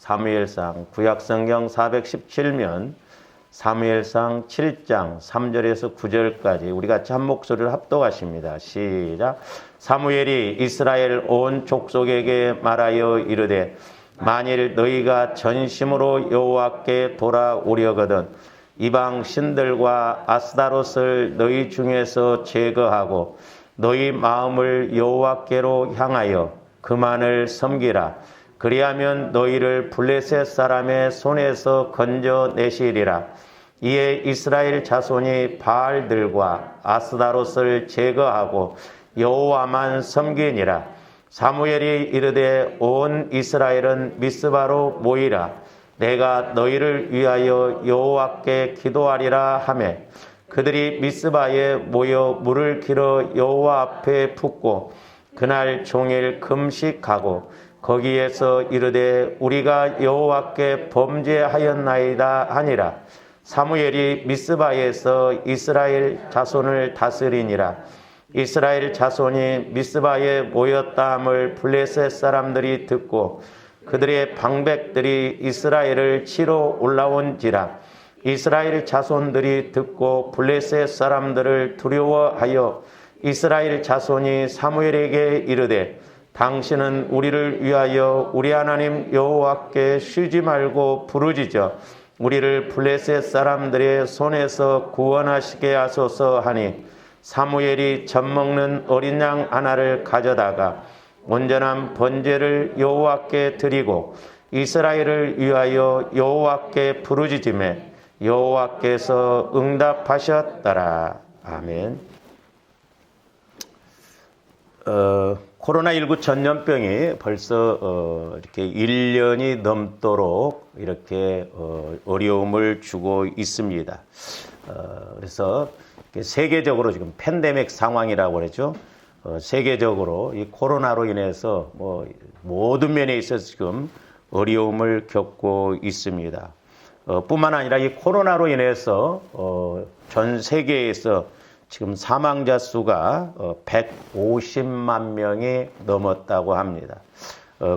사무엘상 구약성경 417면 사무엘상 7장 3절에서 9절까지 우리 같이 한 목소리를 합독하십니다. 시작. 사무엘이 이스라엘 온 족속에게 말하여 이르되 만일 너희가 전심으로 여호와께 돌아오려거든 이방 신들과 아스다롯을 너희 중에서 제거하고 너희 마음을 여호와께로 향하여 그만을 섬기라. 그리하면 너희를 블레셋 사람의 손에서 건져내시리라. 이에 이스라엘 자손이 바알들과 아스다롯을 제거하고 여호와만 섬기니라. 사무엘이 이르되 온 이스라엘은 미스바로 모이라. 내가 너희를 위하여 여호와께 기도하리라 하매 그들이 미스바에 모여 물을 길어 여호와 앞에 붓고 그날 종일 금식하고 거기에서 이르되 우리가 여호와께 범죄하였나이다 하니라. 사무엘이 미스바에서 이스라엘 자손을 다스리니라. 이스라엘 자손이 미스바에 모였다 함을 블레셋 사람들이 듣고 그들의 방백들이 이스라엘을 치러 올라온지라. 이스라엘 자손들이 듣고 블레셋 사람들을 두려워하여 이스라엘 자손이 사무엘에게 이르되 당신은 우리를 위하여 우리 하나님 여호와께 쉬지 말고 부르짖어 우리를 블레셋 사람들의 손에서 구원하시게 하소서 하니 사무엘이 젖먹는 어린 양 하나를 가져다가 온전한 번제를 여호와께 드리고 이스라엘을 위하여 여호와께 부르짖으매 여호와께서 응답하셨더라. 아멘. 코로나19 전염병이 벌써 이렇게 1년이 넘도록 이렇게 어려움을 주고 있습니다. 그래서 세계적으로 지금 팬데믹 상황이라고 그러죠. 세계적으로 이 코로나로 인해서 모든 면에 있어서 지금 어려움을 겪고 있습니다. 뿐만 아니라 이 코로나로 인해서 전 세계에서 지금 사망자 수가 150만 명이 넘었다고 합니다.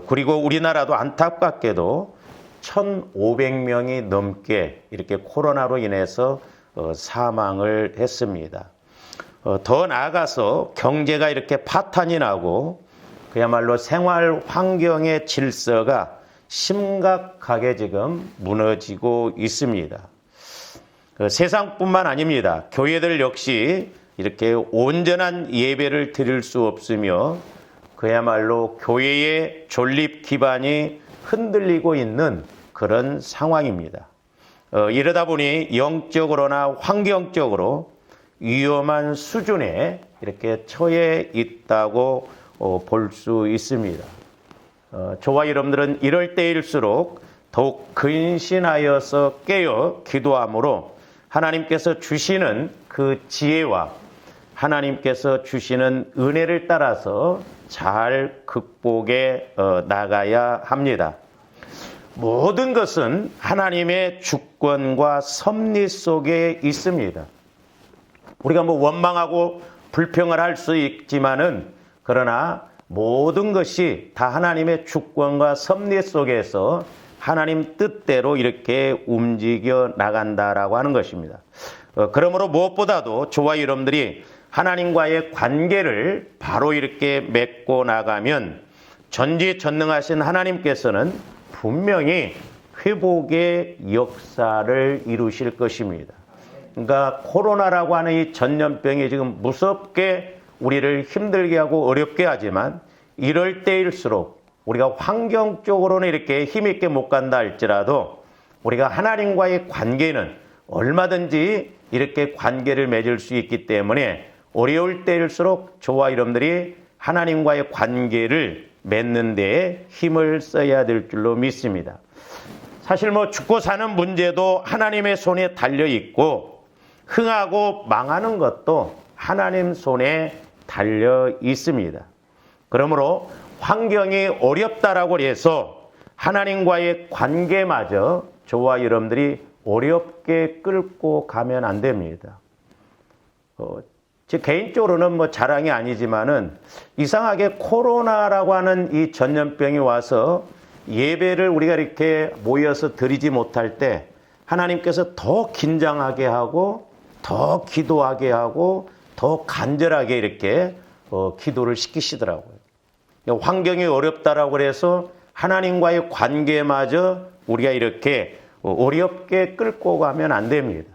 그리고 우리나라도 안타깝게도 1,500명이 넘게 이렇게 코로나로 인해서 사망을 했습니다. 더 나아가서 경제가 이렇게 파탄이 나고 그야말로 생활 환경의 질서가 심각하게 지금 무너지고 있습니다. 세상뿐만 아닙니다. 교회들 역시 이렇게 온전한 예배를 드릴 수 없으며 그야말로 교회의 존립 기반이 흔들리고 있는 그런 상황입니다. 이러다 보니 영적으로나 환경적으로 위험한 수준에 이렇게 처해 있다고 볼 수 있습니다. 저와 여러분들은 이럴 때일수록 더욱 근신하여서 깨어 기도함으로 하나님께서 주시는 그 지혜와 하나님께서 주시는 은혜를 따라서 잘 극복해 나가야 합니다. 모든 것은 하나님의 주권과 섭리 속에 있습니다. 우리가 원망하고 불평을 할 수 있지만은 그러나 모든 것이 다 하나님의 주권과 섭리 속에서 하나님 뜻대로 이렇게 움직여 나간다라고 하는 것입니다. 그러므로 무엇보다도 저와 여러분들이 하나님과의 관계를 바로 이렇게 맺고 나가면 전지전능하신 하나님께서는 분명히 회복의 역사를 이루실 것입니다. 그러니까 코로나라고 하는 이 전염병이 지금 무섭게 우리를 힘들게 하고 어렵게 하지만 이럴 때일수록 우리가 환경적으로는 이렇게 힘있게 못 간다 할지라도 우리가 하나님과의 관계는 얼마든지 이렇게 관계를 맺을 수 있기 때문에 어려울 때일수록 저와 여러분들이 하나님과의 관계를 맺는 데에 힘을 써야 될 줄로 믿습니다. 사실 죽고 사는 문제도 하나님의 손에 달려 있고 흥하고 망하는 것도 하나님 손에 달려 있습니다. 그러므로 환경이 어렵다라고 해서 하나님과의 관계마저 저와 여러분들이 어렵게 끌고 가면 안 됩니다. 제 개인적으로는 자랑이 아니지만은 이상하게 코로나라고 하는 이 전염병이 와서 예배를 우리가 이렇게 모여서 드리지 못할 때 하나님께서 더 긴장하게 하고 더 기도하게 하고 더 간절하게 이렇게 기도를 시키시더라고요. 환경이 어렵다라고 그래서 하나님과의 관계마저 우리가 이렇게 어렵게 끌고 가면 안 됩니다.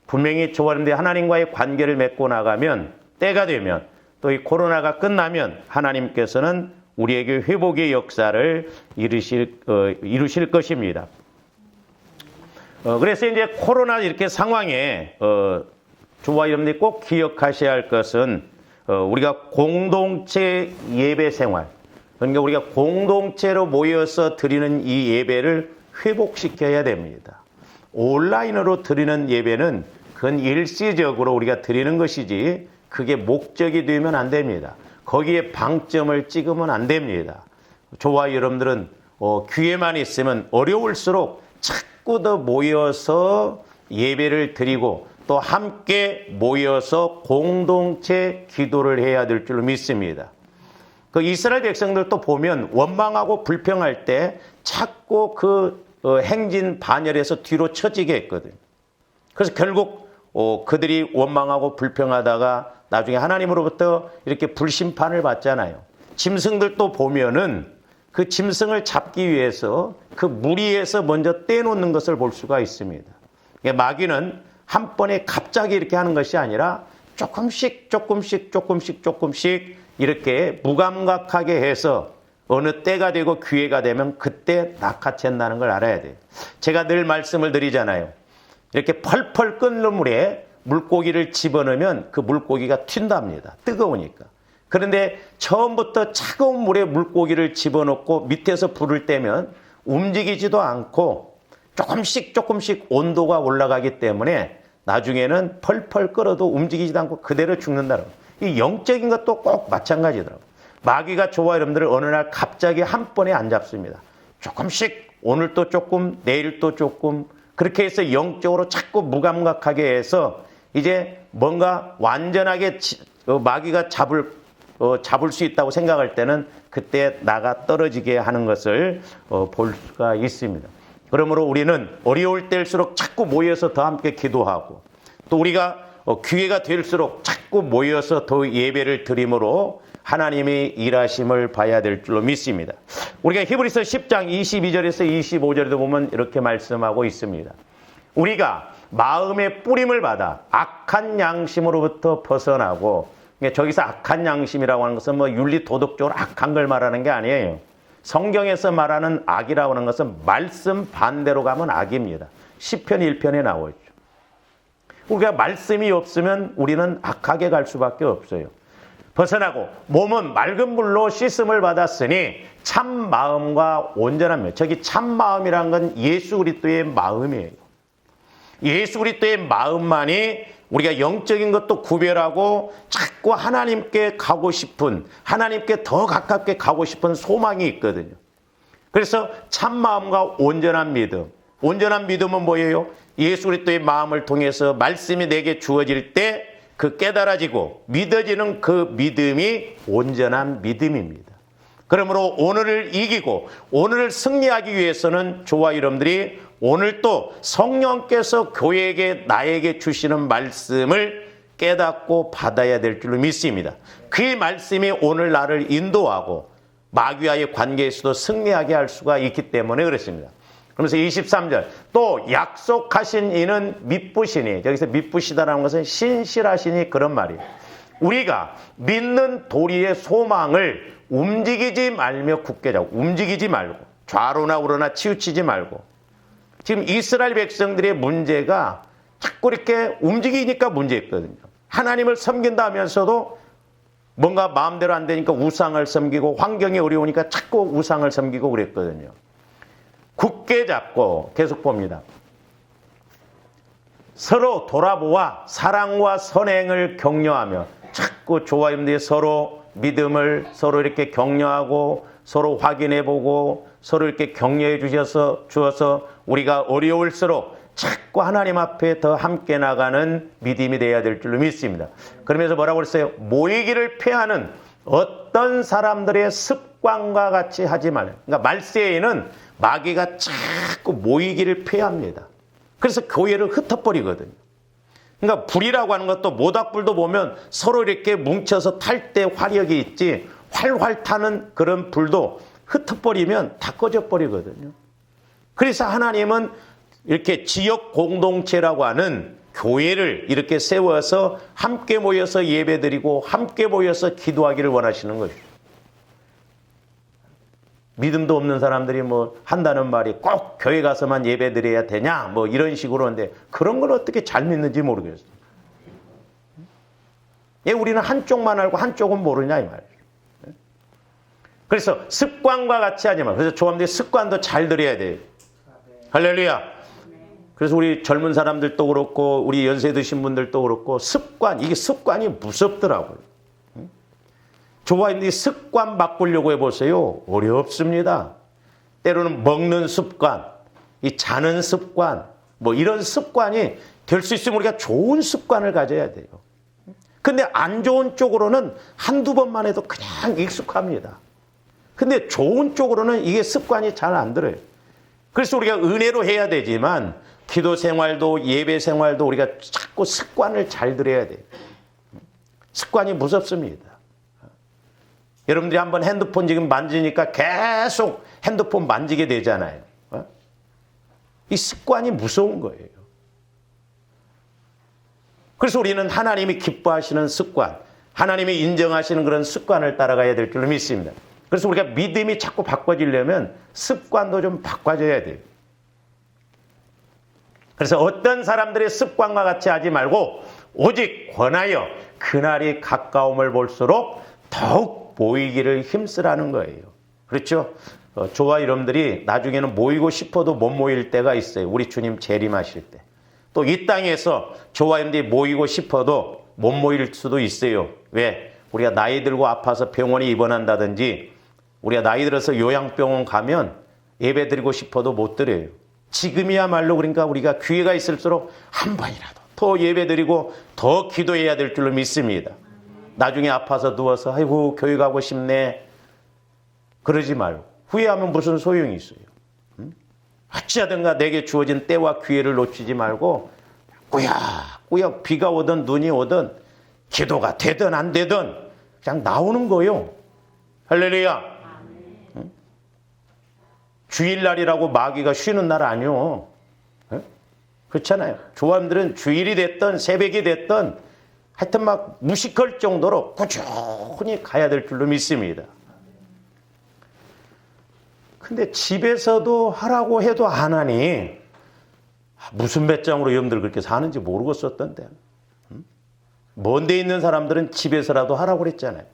분명히 좋았는데 하나님과의 관계를 맺고 나가면 때가 되면 또 이 코로나가 끝나면 하나님께서는 우리에게 회복의 역사를 이루실 것입니다. 그래서 이제 코로나 이렇게 상황에 저와 여러분들이 꼭 기억하셔야 할 것은 우리가 공동체 예배 생활, 그러니까 우리가 공동체로 모여서 드리는 이 예배를 회복시켜야 됩니다. 온라인으로 드리는 예배는 그건 일시적으로 우리가 드리는 것이지 그게 목적이 되면 안 됩니다. 거기에 방점을 찍으면 안 됩니다. 저와 여러분들은 기회만 있으면 어려울수록 자꾸 더 모여서 예배를 드리고 또 함께 모여서 공동체 기도를 해야 될 줄로 믿습니다. 그 이스라엘 백성들도 보면 원망하고 불평할 때 자꾸 그 행진 반열에서 뒤로 처지게 했거든요. 그래서 결국 그들이 원망하고 불평하다가 나중에 하나님으로부터 이렇게 불심판을 받잖아요. 짐승들도 보면은 그 짐승을 잡기 위해서 그 무리에서 먼저 떼놓는 것을 볼 수가 있습니다. 마귀는 한 번에 갑자기 이렇게 하는 것이 아니라 조금씩 이렇게 무감각하게 해서 어느 때가 되고 기회가 되면 그때 낚아챈다는 걸 알아야 돼요. 제가 늘 말씀을 드리잖아요. 이렇게 펄펄 끓는 물에 물고기를 집어넣으면 그 물고기가 튄답니다. 뜨거우니까. 그런데 처음부터 차가운 물에 물고기를 집어넣고 밑에서 불을 떼면 움직이지도 않고 조금씩 온도가 올라가기 때문에 나중에는 펄펄 끓어도 움직이지도 않고 그대로 죽는다는 거예요. 이 영적인 것도 꼭 마찬가지더라고요. 마귀가 저와 여러분들을 어느 날 갑자기 한 번에 안 잡습니다. 조금씩 오늘 또 조금 내일 또 조금 그렇게 해서 영적으로 자꾸 무감각하게 해서 이제 뭔가 완전하게 마귀가 잡을 수 있다고 생각할 때는 그때 나가 떨어지게 하는 것을 볼 수가 있습니다. 그러므로 우리는 어려울 때일수록 자꾸 모여서 더 함께 기도하고 또 우리가 기회가 될수록 자꾸 모여서 더 예배를 드림으로 하나님의 일하심을 봐야 될 줄로 믿습니다. 우리가 히브리서 10장 22절에서 25절에도 보면 이렇게 말씀하고 있습니다. 우리가 마음의 뿌림을 받아 악한 양심으로부터 벗어나고, 저기서 악한 양심이라고 하는 것은 뭐 윤리 도덕적으로 악한 걸 말하는 게 아니에요. 성경에서 말하는 악이라고 하는 것은 말씀 반대로 가면 악입니다. 시편 1편에 나오죠. 우리가 말씀이 없으면 우리는 악하게 갈 수밖에 없어요. 벗어나고 몸은 맑은 물로 씻음을 받았으니 참 마음과 온전한 면. 저기 참 마음이란 건 예수 그리스도의 마음이에요. 예수 그리스도의 마음만이 우리가 영적인 것도 구별하고 자꾸 하나님께 가고 싶은, 하나님께 더 가깝게 가고 싶은 소망이 있거든요. 그래서 참 마음과 온전한 믿음. 온전한 믿음은 뭐예요? 예수 그리스도의 마음을 통해서 말씀이 내게 주어질 때 그 깨달아지고 믿어지는 그 믿음이 온전한 믿음입니다. 그러므로 오늘을 이기고 오늘을 승리하기 위해서는 저와 여러분들이 오늘 또 성령께서 교회에게 나에게 주시는 말씀을 깨닫고 받아야 될 줄로 믿습니다. 그 말씀이 오늘 나를 인도하고 마귀와의 관계에서도 승리하게 할 수가 있기 때문에 그렇습니다. 그러면서 23절 또 약속하신 이는 믿부시니, 여기서 믿부시다라는 것은 신실하시니 그런 말이에요. 우리가 믿는 도리의 소망을 움직이지 말며 굳게 잡고, 움직이지 말고 좌로나 우로나 치우치지 말고. 지금 이스라엘 백성들의 문제가 자꾸 이렇게 움직이니까 문제였거든요. 하나님을 섬긴다 하면서도 뭔가 마음대로 안 되니까 우상을 섬기고 환경이 어려우니까 자꾸 우상을 섬기고 그랬거든요. 굳게 잡고 계속 봅니다. 서로 돌아보아 사랑과 선행을 격려하며, 자꾸 저와 여러분들이 서로 믿음을 서로 이렇게 격려하고 서로 확인해보고 서로 이렇게 격려해 주어서 우리가 어려울수록 자꾸 하나님 앞에 더 함께 나가는 믿음이 되어야 될 줄로 믿습니다. 그러면서 뭐라고 그랬어요? 모이기를 패하는 어떤 사람들의 습관과 같이 하지 말라. 그러니까 말세에는 마귀가 자꾸 모이기를 피합니다. 그래서 교회를 흩어버리거든요. 그러니까 불이라고 하는 것도 모닥불도 보면 서로 이렇게 뭉쳐서 탈 때 화력이 있지, 활활 타는 그런 불도 흩어버리면 다 꺼져버리거든요. 그래서 하나님은 이렇게 지역 공동체라고 하는 교회를 이렇게 세워서 함께 모여서 예배드리고 함께 모여서 기도하기를 원하시는 거죠. 믿음도 없는 사람들이 뭐 한다는 말이 꼭 교회 가서만 예배드려야 되냐 뭐 이런 식으로 하는데 그런 걸 어떻게 잘 믿는지 모르겠어요. 예, 우리는 한쪽만 알고 한쪽은 모르냐 이 말이에요. 그래서 습관과 같이 하지 마. 그래서 조합들이 습관도 잘 들여야 돼요. 할렐루야. 그래서 우리 젊은 사람들도 그렇고 우리 연세 드신 분들도 그렇고 습관, 이게 습관이 무섭더라고요. 조화인들이 습관 바꾸려고 해보세요. 어렵습니다. 때로는 먹는 습관, 이 자는 습관, 뭐 이런 습관이 될 수 있으면 우리가 좋은 습관을 가져야 돼요. 근데 안 좋은 쪽으로는 한두 번만 해도 그냥 익숙합니다. 근데 좋은 쪽으로는 이게 습관이 잘 안 들어요. 그래서 우리가 은혜로 해야 되지만 기도 생활도 예배 생활도 우리가 자꾸 습관을 잘 들여야 돼요. 습관이 무섭습니다. 여러분들이 한번 핸드폰 지금 만지니까 계속 핸드폰 만지게 되잖아요. 이 습관이 무서운 거예요. 그래서 우리는 하나님이 기뻐하시는 습관, 하나님이 인정하시는 그런 습관을 따라가야 될 줄로 믿습니다. 그래서 우리가 믿음이 자꾸 바꿔지려면 습관도 좀 바꿔줘야 돼요. 그래서 어떤 사람들의 습관과 같이 하지 말고 오직 권하여 그날이 가까움을 볼수록 더욱 모이기를 힘쓰라는 거예요. 그렇죠? 저와 여러분들이 나중에는 모이고 싶어도 못 모일 때가 있어요. 우리 주님 재림하실 때. 또 이 땅에서 저와 여러분들이 모이고 싶어도 못 모일 수도 있어요. 왜? 우리가 나이 들고 아파서 병원에 입원한다든지 우리가 나이 들어서 요양병원 가면 예배 드리고 싶어도 못 드려요. 지금이야말로 그러니까 우리가 기회가 있을수록 한 번이라도 더 예배 드리고 더 기도해야 될 줄로 믿습니다. 나중에 아파서 누워서 아이고 교회 가고 싶네 그러지 말고 후회하면 무슨 소용이 있어요. 어찌하든가 내게 주어진 때와 기회를 놓치지 말고 꾸역꾸역 비가 오든 눈이 오든 기도가 되든 안 되든 그냥 나오는 거요. 할렐루야. 주일날이라고 마귀가 쉬는 날 아니요. 그렇잖아요. 조함들은 주일이 됐든 새벽이 됐든 하여튼 막 무식할 정도로 꾸준히 가야 될 줄로 믿습니다. 근데 집에서도 하라고 해도 안 하니 무슨 배짱으로 여러분들 그렇게 사는지 모르겠었던데. 먼 데 있는 사람들은 집에서라도 하라고 그랬잖아요.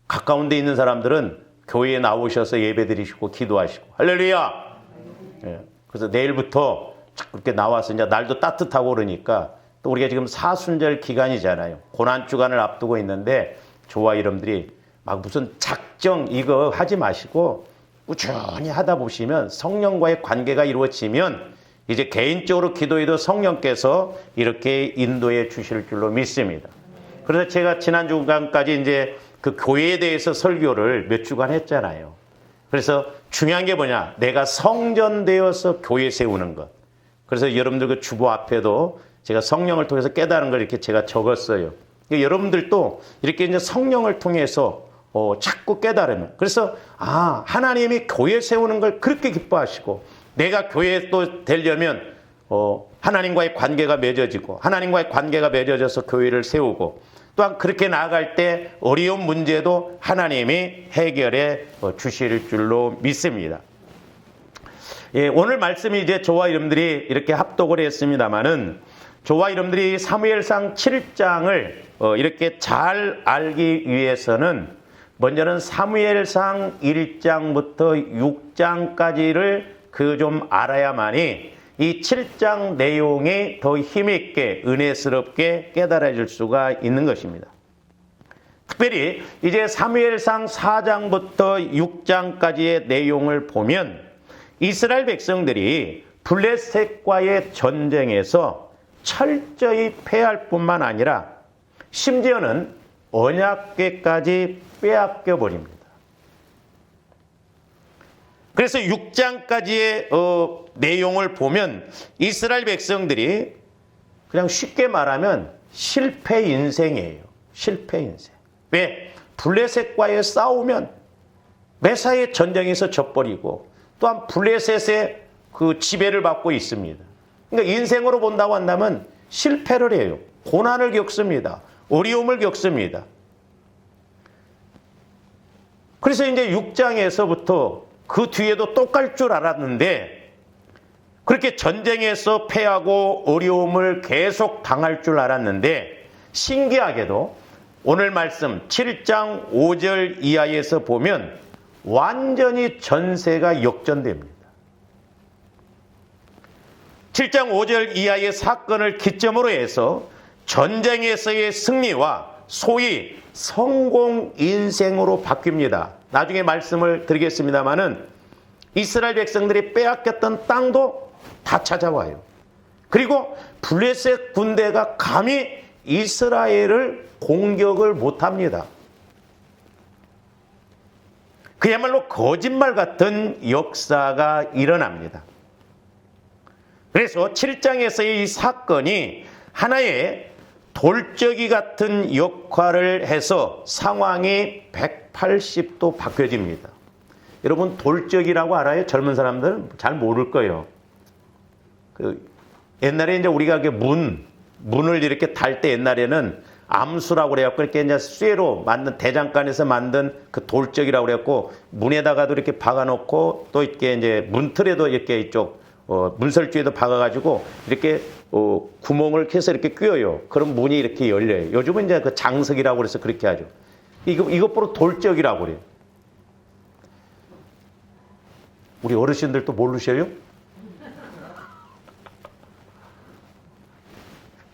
가까운 데 있는 사람들은 교회에 나오셔서 예배 드리시고 기도하시고 할렐루야. 예. 그래서 내일부터 그렇게 나와서 이제 날도 따뜻하고 그러니까 또 우리가 지금 사순절 기간이잖아요. 고난주간을 앞두고 있는데 저와 여러분들이 막 무슨 작정 이거 하지 마시고 꾸준히 하다 보시면 성령과의 관계가 이루어지면 이제 개인적으로 기도해도 성령께서 이렇게 인도해 주실 줄로 믿습니다. 그래서 제가 지난 주간까지 이제 그 교회에 대해서 설교를 몇 주간 했잖아요. 그래서 중요한 게 뭐냐? 내가 성전되어서 교회 세우는 것. 그래서 여러분들 그 주보 앞에도 제가 성령을 통해서 깨달은 걸 이렇게 제가 적었어요. 여러분들도 이렇게 이제 성령을 통해서 자꾸 깨달으면. 그래서 하나님이 교회 세우는 걸 그렇게 기뻐하시고 내가 교회에 또 되려면 하나님과의 관계가 맺어지고 하나님과의 관계가 맺어져서 교회를 세우고 또한 그렇게 나아갈 때 어려운 문제도 하나님이 해결해 주실 줄로 믿습니다. 예, 오늘 말씀이 이제 저와 여러분들이 이렇게 합독을 했습니다마는 저와 여러분들이 사무엘상 7장을 이렇게 잘 알기 위해서는 먼저는 사무엘상 1장부터 6장까지를 좀 알아야만이 이 7장 내용이 더 힘있게 은혜스럽게 깨달아질 수가 있는 것입니다. 특별히 이제 사무엘상 4장부터 6장까지의 내용을 보면 이스라엘 백성들이 블레셋과의 전쟁에서 철저히 패할 뿐만 아니라 심지어는 언약궤까지 빼앗겨 버립니다. 그래서 6장까지의 내용을 보면 이스라엘 백성들이 그냥 쉽게 말하면 실패 인생이에요. 실패 인생. 왜? 블레셋과의 싸우면 매사에 전쟁에서 져버리고 또한 블레셋의 그 지배를 받고 있습니다. 그러니까 인생으로 본다고 한다면 실패를 해요. 고난을 겪습니다. 어려움을 겪습니다. 그래서 이제 6장에서부터 그 뒤에도 또 갈 줄 알았는데 그렇게 전쟁에서 패하고 어려움을 계속 당할 줄 알았는데 신기하게도 오늘 말씀 7장 5절 이하에서 보면 완전히 전세가 역전됩니다. 7장 5절 이하의 사건을 기점으로 해서 전쟁에서의 승리와 소위 성공 인생으로 바뀝니다. 나중에 말씀을 드리겠습니다마는 이스라엘 백성들이 빼앗겼던 땅도 다 찾아와요. 그리고 블레셋 군대가 감히 이스라엘을 공격을 못합니다. 그야말로 거짓말 같은 역사가 일어납니다. 그래서 7장에서의 이 사건이 하나의 돌적이 같은 역할을 해서 상황이 180도 바뀌어집니다. 여러분 돌적이라고 알아요? 젊은 사람들은 잘 모를 거예요. 옛날에 이제 우리가 문을 이렇게 달 때 옛날에는 암수라고 그래갖고 이렇게 이제 쇠로 만든 대장간에서 만든 그 돌적이라고 그래갖고 문에다가도 이렇게 박아놓고 또 이렇게 이제 문틀에도 이렇게 이쪽 문설주에도 박아가지고 이렇게 구멍을 캐서 이렇게 꿰어요. 그럼 문이 이렇게 열려요. 요즘은 이제 그 장석이라고 그래서 그렇게 하죠. 이것보다 돌적이라고 그래요. 우리 어르신들도 모르셔요?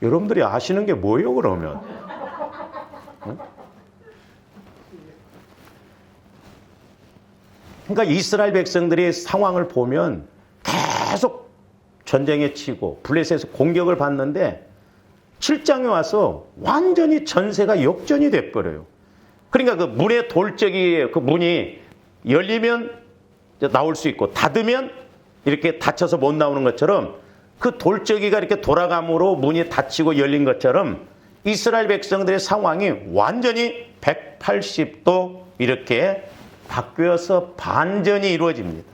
여러분들이 아시는 게 뭐예요, 그러면? 응? 그러니까 이스라엘 백성들의 상황을 보면 계속 전쟁에 치고 블레셋에서 공격을 받는데 7장에 와서 완전히 전세가 역전이 돼버려요. 그러니까 그 문의 돌적이 그 문이 열리면 나올 수 있고 닫으면 이렇게 닫혀서 못 나오는 것처럼 그 돌적이가 이렇게 돌아감으로 문이 닫히고 열린 것처럼 이스라엘 백성들의 상황이 완전히 180도 이렇게 바뀌어서 반전이 이루어집니다.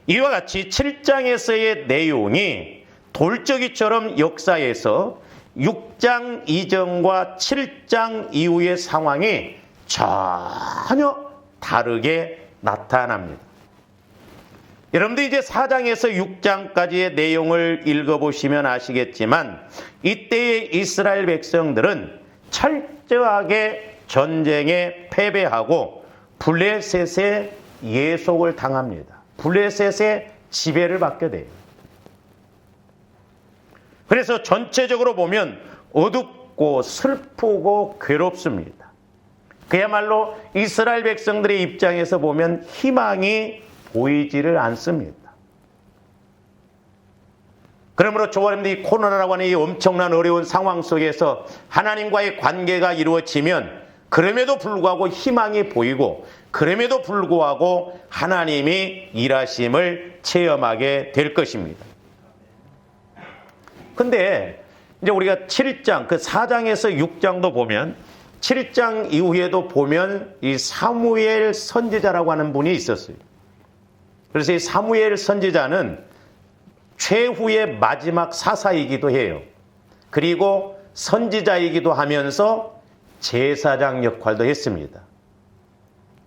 이와 같이 7장에서의 내용이 돌적이처럼 역사에서 6장 이전과 7장 이후의 상황이 전혀 다르게 나타납니다. 여러분들 이제 4장에서 6장까지의 내용을 읽어보시면 아시겠지만 이때의 이스라엘 백성들은 철저하게 전쟁에 패배하고 블레셋의 예속을 당합니다. 블레셋의 지배를 받게 돼요. 그래서 전체적으로 보면 어둡고 슬프고 괴롭습니다. 그야말로 이스라엘 백성들의 입장에서 보면 희망이 보이지를 않습니다. 그러므로 여러분들이 코로나라고 하는 이 엄청난 어려운 상황 속에서 하나님과의 관계가 이루어지면 그럼에도 불구하고 희망이 보이고 그럼에도 불구하고 하나님이 일하심을 체험하게 될 것입니다. 근데 이제 우리가 7장, 그 4장에서 6장도 보면 7장 이후에도 보면 이 사무엘 선지자라고 하는 분이 있었어요. 그래서 이 사무엘 선지자는 최후의 마지막 사사이기도 해요. 그리고 선지자이기도 하면서 제사장 역할도 했습니다.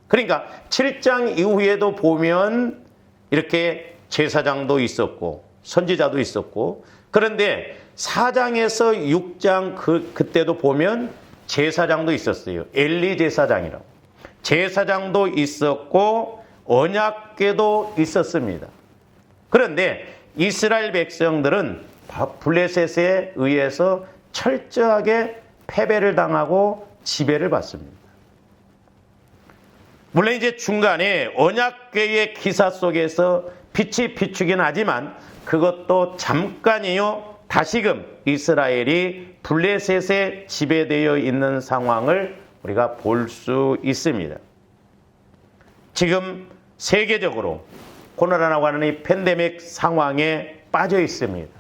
그러니까 7장 이후에도 보면 이렇게 제사장도 있었고 선지자도 있었고 그런데 4장에서 6장 그때도 보면 제사장도 있었어요. 엘리 제사장이라고. 제사장도 있었고 언약궤도 있었습니다. 그런데 이스라엘 백성들은 블레셋에 의해서 철저하게 패배를 당하고 지배를 받습니다. 물론 이제 중간에 언약궤의 기사 속에서 빛이 비추긴 하지만 그것도 잠깐이요 다시금 이스라엘이 블레셋에 지배되어 있는 상황을 우리가 볼 수 있습니다. 지금 세계적으로 코로나라고 하는 이 팬데믹 상황에 빠져 있습니다.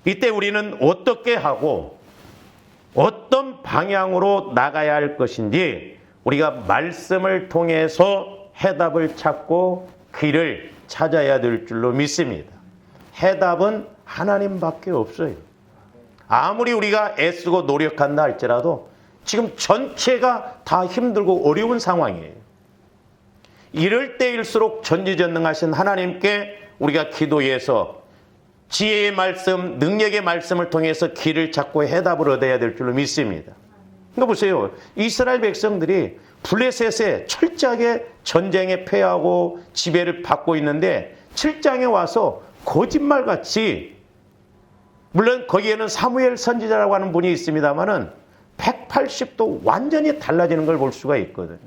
이때 우리는 어떻게 하고 어떤 방향으로 나가야 할 것인지 우리가 말씀을 통해서 해답을 찾고 길을 찾아야 될 줄로 믿습니다. 해답은 하나님밖에 없어요. 아무리 우리가 애쓰고 노력한다 할지라도 지금 전체가 다 힘들고 어려운 상황이에요. 이럴 때일수록 전지전능하신 하나님께 우리가 기도해서 지혜의 말씀, 능력의 말씀을 통해서 길을 찾고 해답을 얻어야 될 줄로 믿습니다. 그러니까 보세요. 이스라엘 백성들이 블레셋에 철저하게 전쟁에 패하고 지배를 받고 있는데 7장에 와서 거짓말같이, 물론 거기에는 사무엘 선지자라고 하는 분이 있습니다만은 180도 완전히 달라지는 걸 볼 수가 있거든요.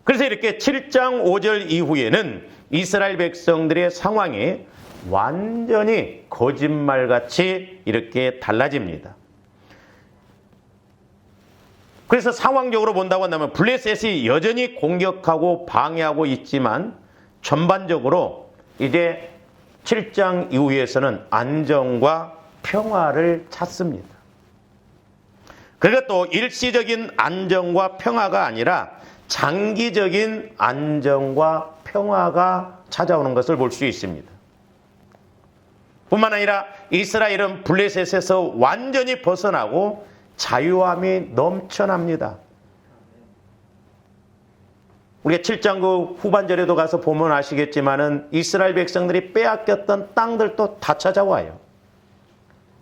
그래서 이렇게 7장 5절 이후에는 이스라엘 백성들의 상황이 완전히 거짓말같이 이렇게 달라집니다. 그래서 상황적으로 본다고 한다면 블레셋이 여전히 공격하고 방해하고 있지만 전반적으로 이제 7장 이후에서는 안정과 평화를 찾습니다. 그리고 또 일시적인 안정과 평화가 아니라 장기적인 안정과 평화가 찾아오는 것을 볼 수 있습니다. 뿐만 아니라 이스라엘은 블레셋에서 완전히 벗어나고 자유함이 넘쳐납니다. 우리가 7장 그 후반절에도 가서 보면 아시겠지만은 이스라엘 백성들이 빼앗겼던 땅들도 다 찾아와요.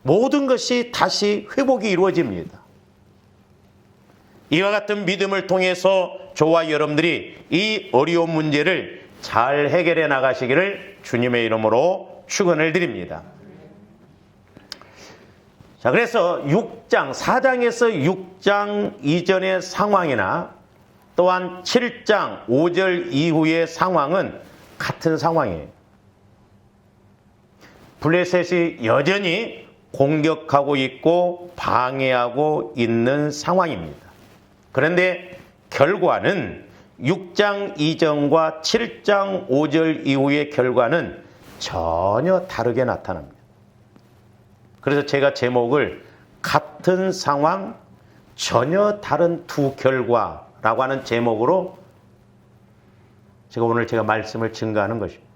모든 것이 다시 회복이 이루어집니다. 이와 같은 믿음을 통해서 저와 여러분들이 이 어려운 문제를 잘 해결해 나가시기를 주님의 이름으로 축원을 드립니다. 자, 그래서 4장에서 6장 이전의 상황이나 또한 7장 5절 이후의 상황은 같은 상황이에요. 블레셋이 여전히 공격하고 있고 방해하고 있는 상황입니다. 그런데 결과는 6장 이전과 7장 5절 이후의 결과는 전혀 다르게 나타납니다. 그래서 제가 제목을 같은 상황, 전혀 다른 두 결과라고 하는 제목으로 오늘 제가 말씀을 증거하는 것입니다.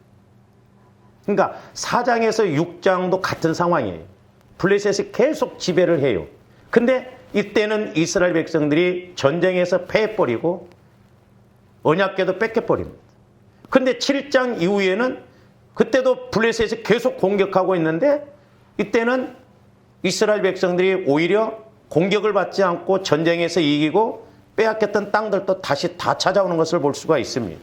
그러니까 4장에서 6장도 같은 상황이에요. 블레셋이 계속 지배를 해요. 근데 이때는 이스라엘 백성들이 전쟁에서 패해버리고 언약궤도 뺏겨버립니다. 근데 7장 이후에는 그때도 블레셋이 계속 공격하고 있는데 이때는 이스라엘 백성들이 오히려 공격을 받지 않고 전쟁에서 이기고 빼앗겼던 땅들도 다시 다 찾아오는 것을 볼 수가 있습니다.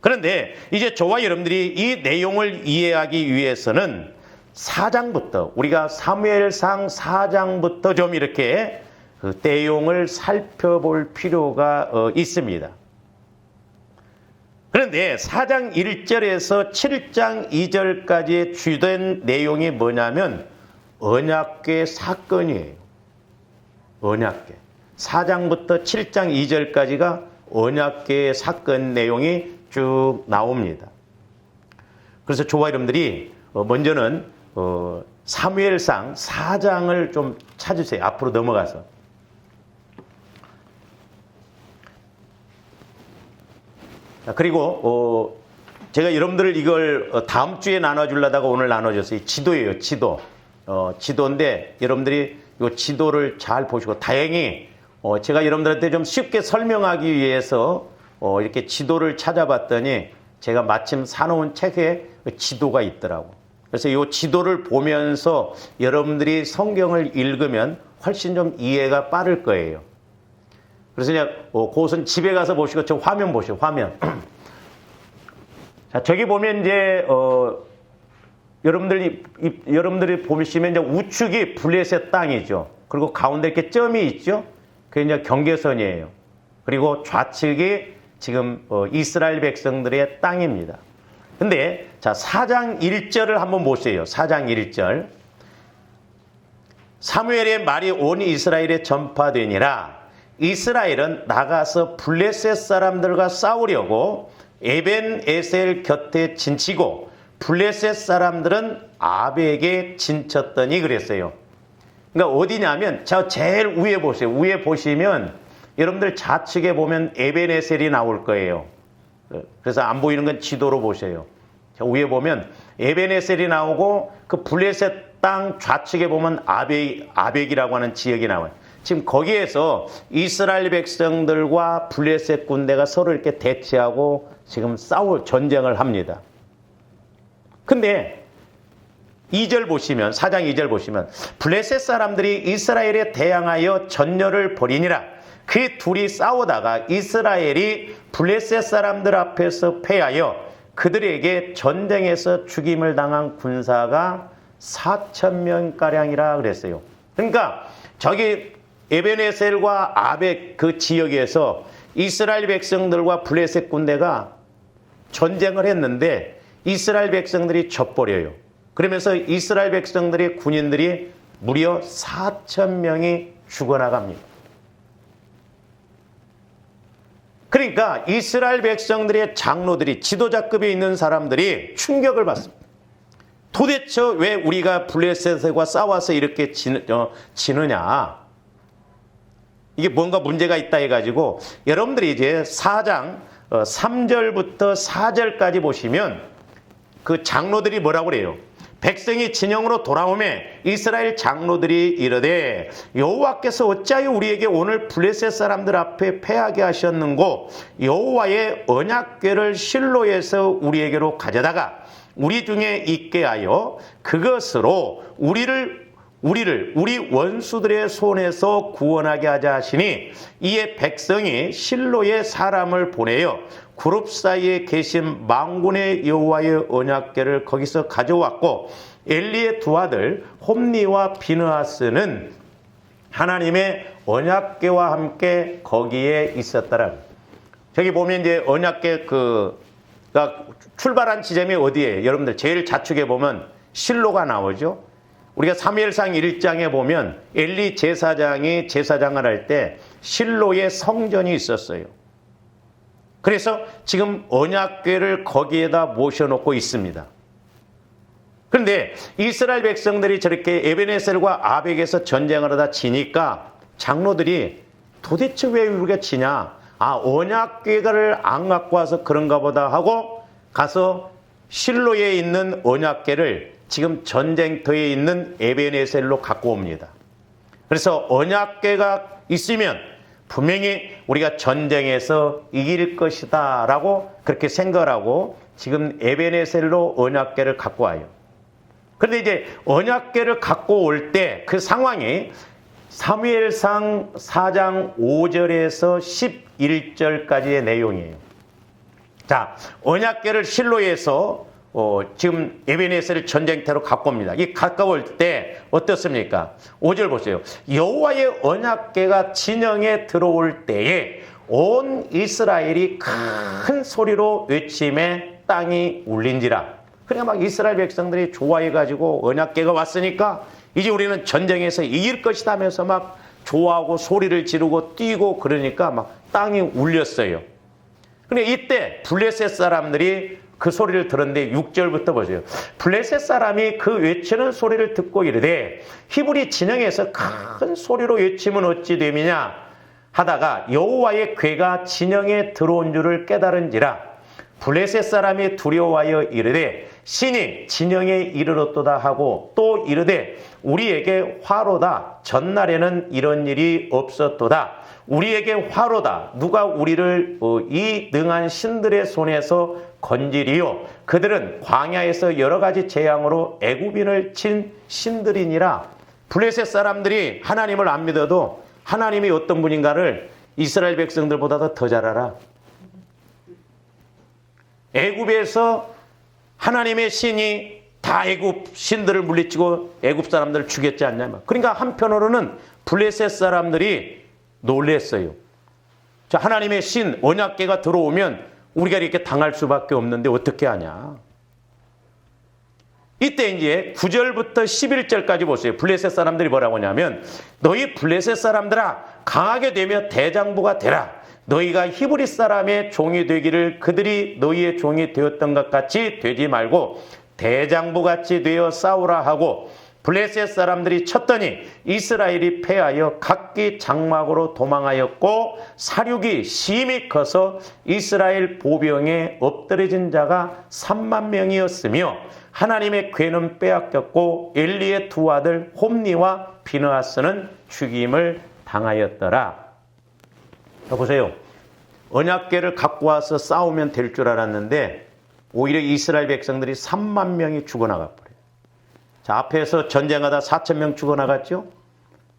그런데 이제 저와 여러분들이 이 내용을 이해하기 위해서는 4장부터 우리가 사무엘상 4장부터 좀 이렇게 그 내용을 살펴볼 필요가 있습니다. 그런데 4장 1절에서 7장 2절까지의 주된 내용이 뭐냐면 언약궤 사건이에요. 언약궤. 4장부터 7장 2절까지가 언약궤 사건 내용이 쭉 나옵니다. 그래서 저와 여러분들이 먼저는 사무엘상 4장을 좀 찾으세요. 앞으로 넘어가서. 그리고 제가 여러분들 이걸 다음 주에 나눠주려다가 오늘 나눠줬어요. 지도예요. 지도. 지도인데 여러분들이 이 지도를 잘 보시고 다행히 제가 여러분들한테 좀 쉽게 설명하기 위해서 이렇게 지도를 찾아봤더니 제가 마침 사놓은 책에 지도가 있더라고. 그래서 이 지도를 보면서 여러분들이 성경을 읽으면 훨씬 좀 이해가 빠를 거예요. 그래서 그냥 그것은 집에 가서 보시고 저 화면 보시고 화면. 자, 저기 보면 이제 여러분들이 보시면 이제 우측이 블레셋 땅이죠. 그리고 가운데 이렇게 점이 있죠. 그게 이제 경계선이에요. 그리고 좌측이 지금 이스라엘 백성들의 땅입니다. 근데 자 4장 1절을 한번 보세요. 4장 1절. 사무엘의 말이 온 이스라엘에 전파되니라. 이스라엘은 나가서 블레셋 사람들과 싸우려고 에벤에셀 곁에 진치고 블레셋 사람들은 아벡에 진쳤더니 그랬어요. 그러니까 어디냐면 저 제일 위에 보세요. 위에 보시면 여러분들 좌측에 보면 에벤에셀이 나올 거예요. 그래서 안 보이는 건 지도로 보세요. 저 위에 보면 에벤에셀이 나오고 그 블레셋 땅 좌측에 보면 아벡이라고 하는 지역이 나와요. 지금 거기에서 이스라엘 백성들과 블레셋 군대가 서로 이렇게 대치하고 지금 전쟁을 합니다. 근데 2절 보시면 4장 2절 보시면 블레셋 사람들이 이스라엘에 대항하여 전열을 벌이니라. 그 둘이 싸우다가 이스라엘이 블레셋 사람들 앞에서 패하여 그들에게 전쟁에서 죽임을 당한 군사가 4,000명가량이라 그랬어요. 그러니까 저기 에벤에셀과 아벡 그 지역에서 이스라엘 백성들과 블레셋 군대가 전쟁을 했는데 이스라엘 백성들이 져버려요. 그러면서 이스라엘 백성들의 군인들이 무려 4,000명이 죽어나갑니다. 그러니까 이스라엘 백성들의 장로들이 지도자급에 있는 사람들이 충격을 받습니다. 도대체 왜 우리가 블레셋과 싸워서 이렇게 지느냐. 이게 뭔가 문제가 있다 해가지고 여러분들이 이제 4장 3절부터 4절까지 보시면 그 장로들이 뭐라고 그래요? 백성이 진영으로 돌아오매 이스라엘 장로들이 이르되 여호와께서 어찌하여 우리에게 오늘 블레셋 사람들 앞에 패하게 하셨는고 여호와의 언약궤를 실로에서 우리에게로 가져다가 우리 중에 있게 하여 그것으로 우리 원수들의 손에서 구원하게 하자 하시니 이에 백성이 실로에 사람을 보내어 그룹 사이에 계신 만군의 여호와의 언약궤를 거기서 가져왔고 엘리의 두 아들 홈니와 비느하스는 하나님의 언약궤와 함께 거기에 있었더라. 저기 보면 이제 언약궤 출발한 지점이 어디예요? 여러분들 제일 좌측에 보면 실로가 나오죠. 우리가 사무엘상 1장에 보면 엘리 제사장이 제사장을 할 때 실로에 성전이 있었어요. 그래서 지금 언약궤를 거기에다 모셔놓고 있습니다. 그런데 이스라엘 백성들이 저렇게 에벤에셀과 아벡에서 전쟁을 하다 지니까 장로들이 도대체 왜 우리가 지냐? 언약궤를 안 갖고 와서 그런가 보다 하고 가서 실로에 있는 언약궤를 지금 전쟁터에 있는 에벤에셀로 갖고 옵니다. 그래서 언약궤가 있으면 분명히 우리가 전쟁에서 이길 것이다 라고 그렇게 생각을 하고 지금 에벤에셀로 언약궤를 갖고 와요. 그런데 이제 언약궤를 갖고 올 때 그 상황이 사무엘상 4장 5절에서 11절까지의 내용이에요. 자, 언약궤를 실로에서 지금 에벤에셀을 전쟁터로 갖고 옵니다. 이 가까울 때 어떻습니까? 5절 보세요. 여호와의 언약궤가 진영에 들어올 때에 온 이스라엘이 큰 소리로 외침에 땅이 울린지라. 그러니까 막 이스라엘 백성들이 좋아해가지고 언약궤가 왔으니까 이제 우리는 전쟁에서 이길 것이다 하면서 막 좋아하고 소리를 지르고 뛰고 그러니까 막 땅이 울렸어요. 근데 이때 블레셋 사람들이 그 소리를 들었는데 6절부터 보세요. 블레셋 사람이 그 외치는 소리를 듣고 이르되 히브리 진영에서 큰 소리로 외치면 어찌 됨이냐 하다가 여호와의 궤가 진영에 들어온 줄을 깨달은지라 블레셋 사람이 두려워하여 이르되 신이 진영에 이르렀도다 하고 또 이르되 우리에게 화로다. 전날에는 이런 일이 없었도다. 우리에게 화로다. 누가 우리를 이 능한 신들의 손에서 건지리요. 그들은 광야에서 여러 가지 재앙으로 애굽인을 친 신들이니라. 블레셋 사람들이 하나님을 안 믿어도 하나님이 어떤 분인가를 이스라엘 백성들보다 더 잘 알아. 애굽에서 하나님의 신이 다 애굽 신들을 물리치고 애굽 사람들을 죽였지 않냐. 그러니까 한편으로는 블레셋 사람들이 놀랬어요. 자, 하나님의 신, 언약궤가 들어오면 우리가 이렇게 당할 수밖에 없는데 어떻게 하냐. 이때 이제 9절부터 11절까지 보세요. 블레셋 사람들이 뭐라고 하냐면 너희 블레셋 사람들아 강하게 되며 대장부가 되라. 너희가 히브리 사람의 종이 되기를 그들이 너희의 종이 되었던 것 같이 되지 말고 대장부같이 되어 싸우라 하고 블레셋 사람들이 쳤더니 이스라엘이 패하여 각기 장막으로 도망하였고 사륙이 심히 커서 이스라엘 보병에 엎드러진 자가 3만 명이었으며 하나님의 궤는 빼앗겼고 엘리의 두 아들 홈니와 비느하스는 죽임을 당하였더라. 자, 보세요. 언약궤를 갖고 와서 싸우면 될 줄 알았는데 오히려 이스라엘 백성들이 3만 명이 죽어나가 버려요. 자, 앞에서 전쟁하다 4천 명 죽어나갔죠.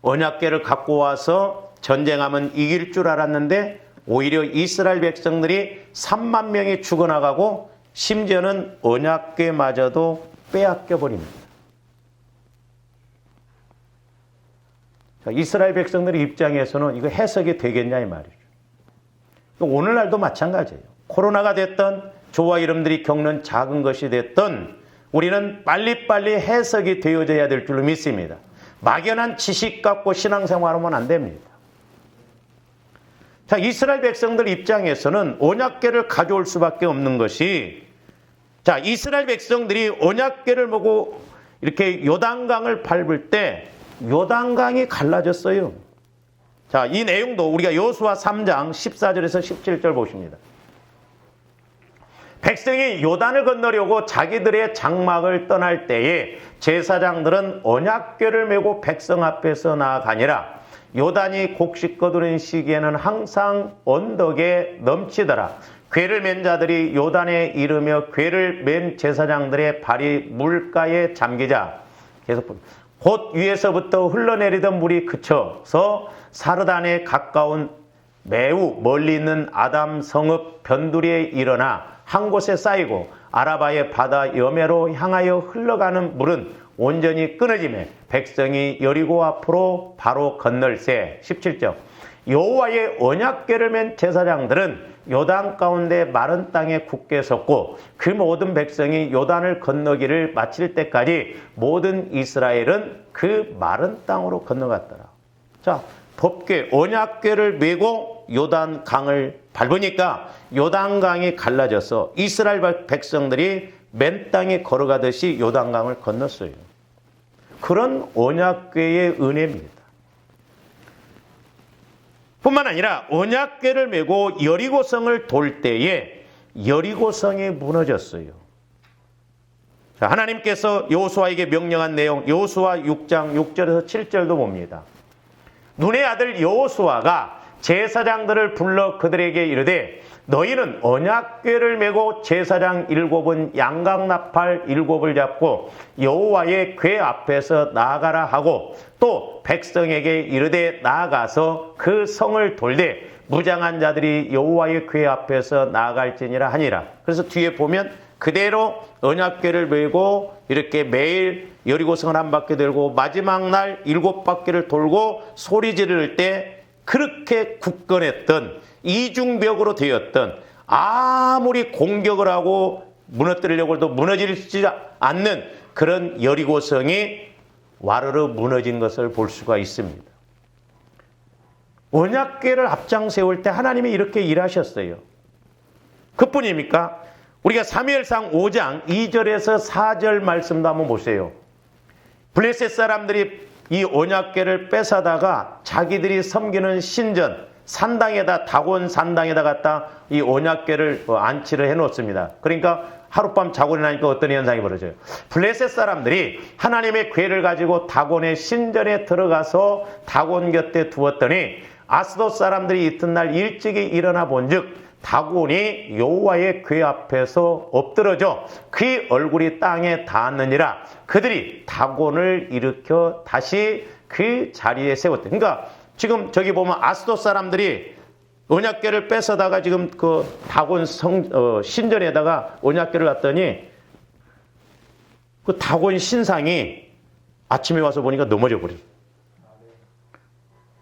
언약궤를 갖고 와서 전쟁하면 이길 줄 알았는데 오히려 이스라엘 백성들이 3만 명이 죽어나가고 심지어는 언약궤마저도 빼앗겨 버립니다. 자, 이스라엘 백성들의 입장에서는 이거 해석이 되겠냐 이 말이죠. 오늘날도 마찬가지예요. 코로나가 됐던 저와 여러분들이 겪는 작은 것이 됐던 우리는 빨리빨리 해석이 되어져야 될 줄로 믿습니다. 막연한 지식 갖고 신앙생활하면 안 됩니다. 자, 이스라엘 백성들 입장에서는 언약궤를 가져올 수밖에 없는 것이 자, 이스라엘 백성들이 언약궤를 보고 이렇게 요단강을 밟을 때 요단강이 갈라졌어요. 자, 이 내용도 우리가 여호수아 3장 14절에서 17절 보십니다. 백성이 요단을 건너려고 자기들의 장막을 떠날 때에 제사장들은 언약궤를 메고 백성 앞에서 나아가니라. 요단이 곡식 거두는 시기에는 항상 언덕에 넘치더라. 궤를 맨 자들이 요단에 이르며 궤를 맨 제사장들의 발이 물가에 잠기자. 계속 곧 위에서부터 흘러내리던 물이 그쳐서 사르단에 가까운 매우 멀리 있는 아담 성읍 변두리에 일어나 한 곳에 쌓이고 아라바의 바다 여매로 향하여 흘러가는 물은 온전히 끊어지매 백성이 여리고 앞으로 바로 건널세. 17절 여호와의 언약궤를 맨 제사장들은 요단 가운데 마른 땅에 굳게 섰고 그 모든 백성이 요단을 건너기를 마칠 때까지 모든 이스라엘은 그 마른 땅으로 건너갔더라. 자, 법궤, 언약궤를 메고 요단 강을 밟으니까 요단 강이 갈라져서 이스라엘 백성들이 맨 땅에 걸어가듯이 요단 강을 건넜어요. 그런 언약궤의 은혜입니다. 뿐만 아니라 언약궤를 메고 여리고성을 돌 때에 여리고성이 무너졌어요. 자, 하나님께서 여호수아에게 명령한 내용 여호수아 6장 6절에서 7절도 봅니다. 눈의 아들 여호수아가 제사장들을 불러 그들에게 이르되 너희는 언약궤를 메고 제사장 7은 양각나팔 7을 잡고 여호와의 궤 앞에서 나아가라 하고 또 백성에게 이르되 나아가서 그 성을 돌되 무장한 자들이 여호와의 궤 앞에서 나아갈지니라 하니라. 그래서 뒤에 보면 그대로 언약궤를 메고 이렇게 매일 여리고성을 한 바퀴 돌고 마지막 날 7바퀴를 돌고 소리 지를 때 그렇게 굳건했던 이중벽으로 되었던 아무리 공격을 하고 무너뜨리려고 해도 무너지지 않는 그런 여리고성이 와르르 무너진 것을 볼 수가 있습니다. 언약궤를 앞장 세울 때 하나님이 이렇게 일하셨어요. 그뿐입니까? 우리가 사무엘상 5장 2절에서 4절 말씀도 한번 보세요. 블레셋 사람들이 이 언약궤를 뺏어다가 자기들이 섬기는 신전 산당에다 다곤 산당에다 갖다 이 언약궤를 안치를 해놓습니다. 그러니까 하룻밤 자고 일어나니까 어떤 현상이 벌어져요. 블레셋 사람들이 하나님의 궤를 가지고 다곤의 신전에 들어가서 다곤 곁에 두었더니 아스돗 사람들이 이튿날 일찍이 일어나 본즉 다곤이 여호와의 궤 앞에서 엎드러져 그의 얼굴이 땅에 닿았느니라. 그들이 다곤을 일으켜 다시 그 자리에 세웠대. 그러니까 지금 저기 보면 아스돗 사람들이 언약궤를 뺏어다가 지금 그 다곤 신전에다가 언약궤를 놨더니 그 다곤 신상이 아침에 와서 보니까 넘어져 버렸어요.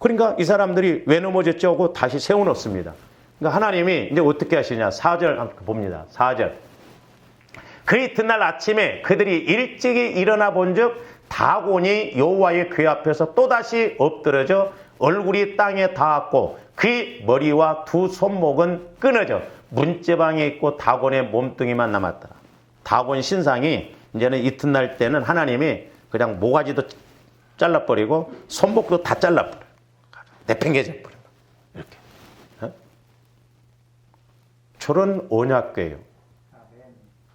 그러니까 이 사람들이 왜 넘어졌죠 하고 다시 세워놓습니다. 그러니까 하나님이 이제 어떻게 하시냐. 4절 봅니다. 4절. 그 이튿날 아침에 그들이 일찍이 일어나 본즉 다곤이 여호와의 궤 앞에서 또다시 엎드러져 얼굴이 땅에 닿았고 그의 머리와 두 손목은 끊어져 문제방에 있고 다곤의 몸뚱이만 남았더라. 다곤 신상이 이제는 이튿날 때는 하나님이 그냥 모가지도 잘라버리고 손목도 다 잘라버려. 내팽개져버려. 이렇게. 어? 저런 언약궤예요.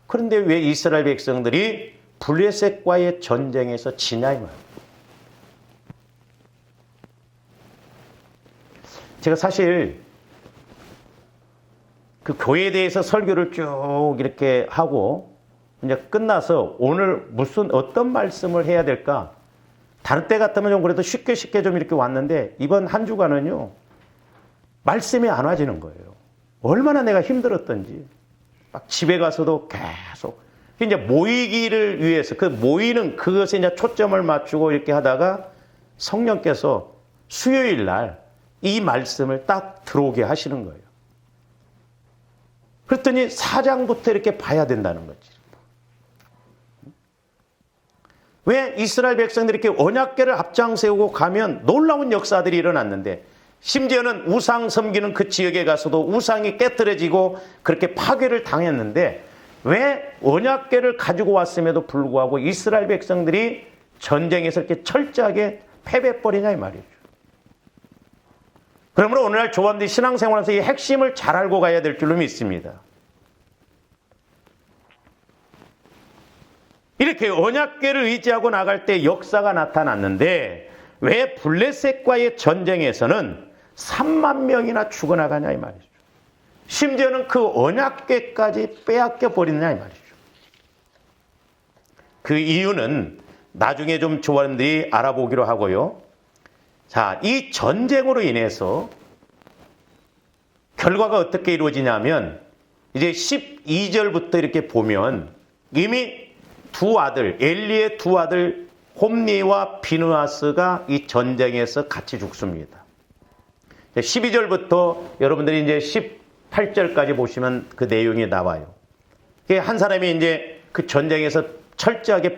그런데 왜 이스라엘 백성들이 블레셋과의 전쟁에서 지냐 이 말이에요. 제가 사실 그 교회에 대해서 설교를 쭉 이렇게 하고 이제 끝나서 오늘 어떤 말씀을 해야 될까? 다른 때 같으면 좀 그래도 쉽게 좀 이렇게 왔는데 이번 한 주간은요 말씀이 안 와지는 거예요. 얼마나 내가 힘들었던지. 막 집에 가서도 계속 이제 모이기를 위해서 그 모이는 그것에 이제 초점을 맞추고 이렇게 하다가 성령께서 수요일 날 이 말씀을 딱 들어오게 하시는 거예요. 그랬더니 4장부터 이렇게 봐야 된다는 거지. 왜 이스라엘 백성들이 이렇게 언약궤를 앞장세우고 가면 놀라운 역사들이 일어났는데 심지어는 우상 섬기는 그 지역에 가서도 우상이 깨뜨려지고 그렇게 파괴를 당했는데 왜 언약궤를 가지고 왔음에도 불구하고 이스라엘 백성들이 전쟁에서 이렇게 철저하게 패배해버리냐 이 말이죠. 그러므로 오늘날 조원들이 신앙생활에서 이 핵심을 잘 알고 가야 될 줄로 믿습니다. 이렇게 언약궤를 의지하고 나갈 때 역사가 나타났는데 왜 블레셋과의 전쟁에서는 3만 명이나 죽어나가냐 이 말이죠. 심지어는 그 언약궤까지 빼앗겨 버리느냐 이 말이죠. 그 이유는 나중에 좀 조원들이 알아보기로 하고요. 자, 이 전쟁으로 인해서 결과가 어떻게 이루어지냐면 이제 12절부터 이렇게 보면 이미 엘리의 두 아들 홈니와 비느하스가 이 전쟁에서 같이 죽습니다. 12절부터 여러분들이 이제 18절까지 보시면 그 내용이 나와요. 한 사람이 이제 그 전쟁에서 철저하게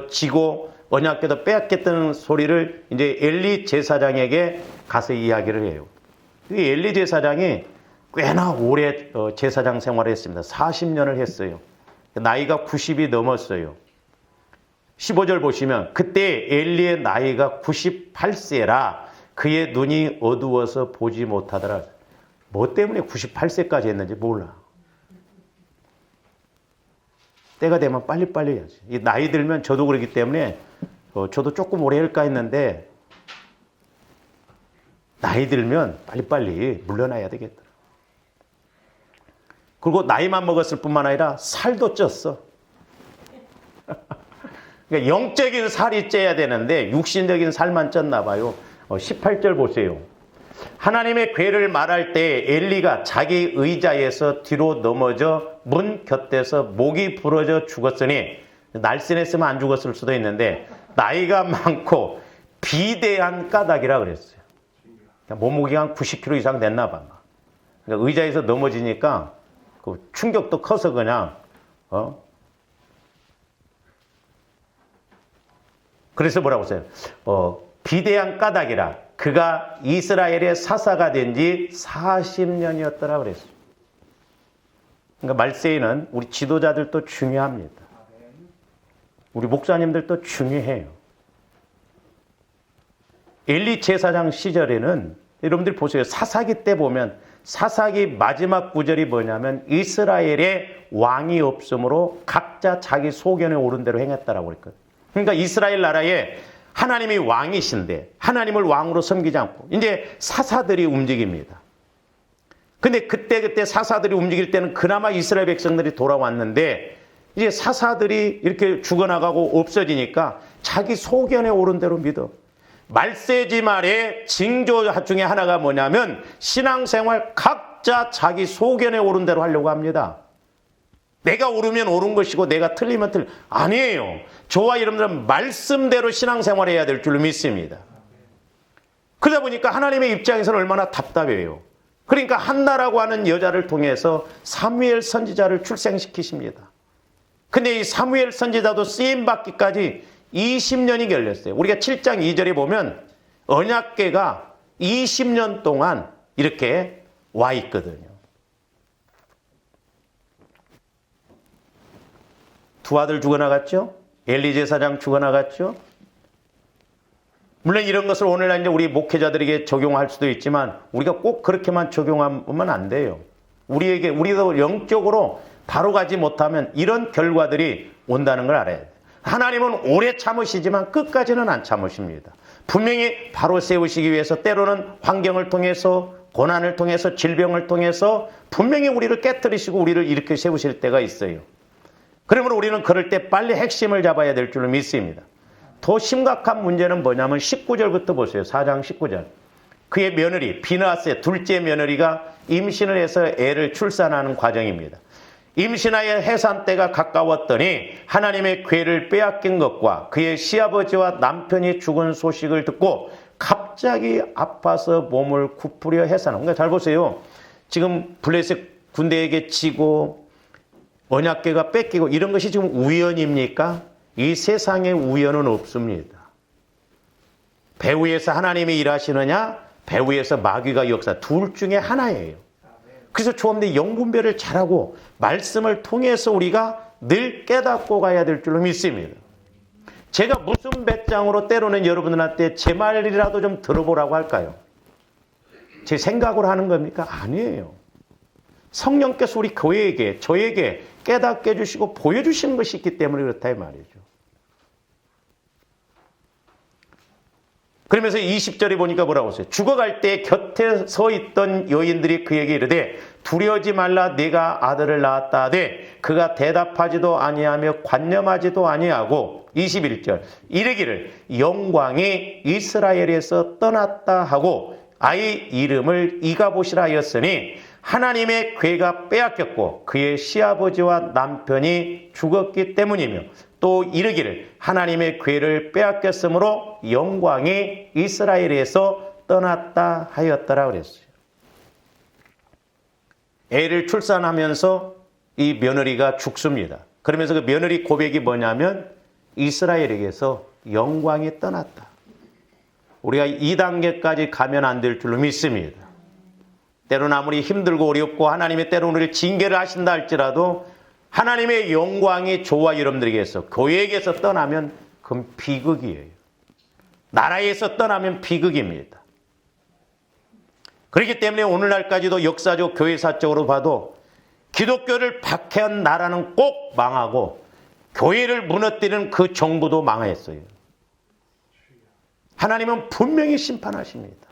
지고 언약궤도 빼앗겼다는 소리를 이제 엘리 제사장에게 가서 이야기를 해요. 이 엘리 제사장이 꽤나 오래 제사장 생활을 했습니다. 40년을 했어요. 나이가 90이 넘었어요. 15절 보시면 그때 엘리의 나이가 98세라 그의 눈이 어두워서 보지 못하더라. 뭐 때문에 98세까지 했는지 몰라. 때가 되면 빨리빨리 해야지. 이 나이 들면 저도 그러기 때문에 저도 조금 오래 할까 했는데 나이 들면 빨리빨리 물러나야 되겠더라. 그리고 나이만 먹었을 뿐만 아니라 살도 쪘어. 그러니까 영적인 살이 쪄야 되는데 육신적인 살만 쪘나 봐요. 18절 보세요. 하나님의 궤를 말할 때 엘리가 자기 의자에서 뒤로 넘어져 문 곁에서 목이 부러져 죽었으니 날씬했으면 안 죽었을 수도 있는데 나이가 많고 비대한 까닭이라 그랬어요. 몸무게가 한 90kg 이상 됐나 봐. 그러니까 의자에서 넘어지니까 그 충격도 커서 그냥 그래서 뭐라고 써요? 비대한 까닭이라 그가 이스라엘의 사사가 된 지 40년이었더라 그랬어요. 그러니까 말세에는 우리 지도자들도 중요합니다. 우리 목사님들도 중요해요. 엘리 제사장 시절에는 여러분들 보세요. 사사기 때 보면 사사기 마지막 구절이 뭐냐면 이스라엘에 왕이 없으므로 각자 자기 소견에 오른 대로 행했다라고 그랬거든요. 그러니까 이스라엘 나라에 하나님이 왕이신데 하나님을 왕으로 섬기지 않고 이제 사사들이 움직입니다. 근데 그때 사사들이 움직일 때는 그나마 이스라엘 백성들이 돌아왔는데 이제 사사들이 이렇게 죽어나가고 없어지니까 자기 소견에 오른 대로 믿어. 말세지 말의 징조 중에 하나가 뭐냐면 신앙생활 각자 자기 소견에 오른 대로 하려고 합니다. 내가 옳으면 옳은 것이고 내가 틀리면 아니에요. 저와 여러분들은 말씀대로 신앙생활을 해야 될 줄로 믿습니다. 그러다 보니까 하나님의 입장에서는 얼마나 답답해요. 그러니까 한나라고 하는 여자를 통해서 사무엘 선지자를 출생시키십니다. 근데 이 사무엘 선지자도 쓰임받기까지 20년이 걸렸어요. 우리가 7장 2절에 보면 언약궤가 20년 동안 이렇게 와 있거든요. 두 아들 죽어나갔죠? 엘리 제사장 죽어나갔죠? 물론 이런 것을 오늘날 이제 우리 목회자들에게 적용할 수도 있지만 우리가 꼭 그렇게만 적용하면 안 돼요. 우리도 영적으로 바로 가지 못하면 이런 결과들이 온다는 걸 알아야 돼요. 하나님은 오래 참으시지만 끝까지는 안 참으십니다. 분명히 바로 세우시기 위해서 때로는 환경을 통해서, 고난을 통해서, 질병을 통해서 분명히 우리를 깨뜨리시고 우리를 이렇게 세우실 때가 있어요. 그러므로 우리는 그럴 때 빨리 핵심을 잡아야 될 줄로 믿습니다. 더 심각한 문제는 뭐냐면 19절부터 보세요. 4장 19절. 그의 며느리 비느하스의 둘째 며느리가 임신을 해서 애를 출산하는 과정입니다. 임신하여 해산 때가 가까웠더니 하나님의 궤를 빼앗긴 것과 그의 시아버지와 남편이 죽은 소식을 듣고 갑자기 아파서 몸을 굽으려 해산한. 그러니까 잘 보세요. 지금 블레셋 군대에게 지고 언약궤가 뺏기고 이런 것이 지금 우연입니까? 이 세상에 우연은 없습니다. 배후에서 하나님이 일하시느냐, 배후에서 마귀가 역사, 둘 중에 하나예요. 그래서 조합대 영분별을 잘하고 말씀을 통해서 우리가 늘 깨닫고 가야 될 줄로 믿습니다. 제가 무슨 배짱으로 때로는 여러분들한테 제 말이라도 좀 들어보라고 할까요? 제 생각으로 하는 겁니까? 아니에요. 성령께서 우리 교회에게, 저에게 깨닫게 해주시고 보여주시는 것이 있기 때문에 그렇다 이 말이죠. 그러면서 20절에 보니까 뭐라고 했어요? 죽어갈 때 곁에 서 있던 여인들이 그에게 이르되 두려워하지 말라 내가 아들을 낳았다 하되 그가 대답하지도 아니하며 관념하지도 아니하고 21절 이르기를 영광이 이스라엘에서 떠났다 하고 아이 이름을 이가봇이라 하였으니 하나님의 궤가 빼앗겼고 그의 시아버지와 남편이 죽었기 때문이며 또 이르기를 하나님의 궤를 빼앗겼으므로 영광이 이스라엘에서 떠났다 하였더라 그랬어요. 애를 출산하면서 이 며느리가 죽습니다. 그러면서 그 며느리 고백이 뭐냐면 이스라엘에게서 영광이 떠났다. 우리가 이 단계까지 가면 안 될 줄로 믿습니다. 때로는 아무리 힘들고 어렵고 하나님의 때로는 우리를 징계를 하신다 할지라도 하나님의 영광이 저와 여러분들에게서 교회에게서 떠나면 그건 비극이에요. 나라에서 떠나면 비극입니다. 그렇기 때문에 오늘날까지도 역사적 교회사적으로 봐도 기독교를 박해한 나라는 꼭 망하고 교회를 무너뜨리는 그 정부도 망했어요. 하나님은 분명히 심판하십니다.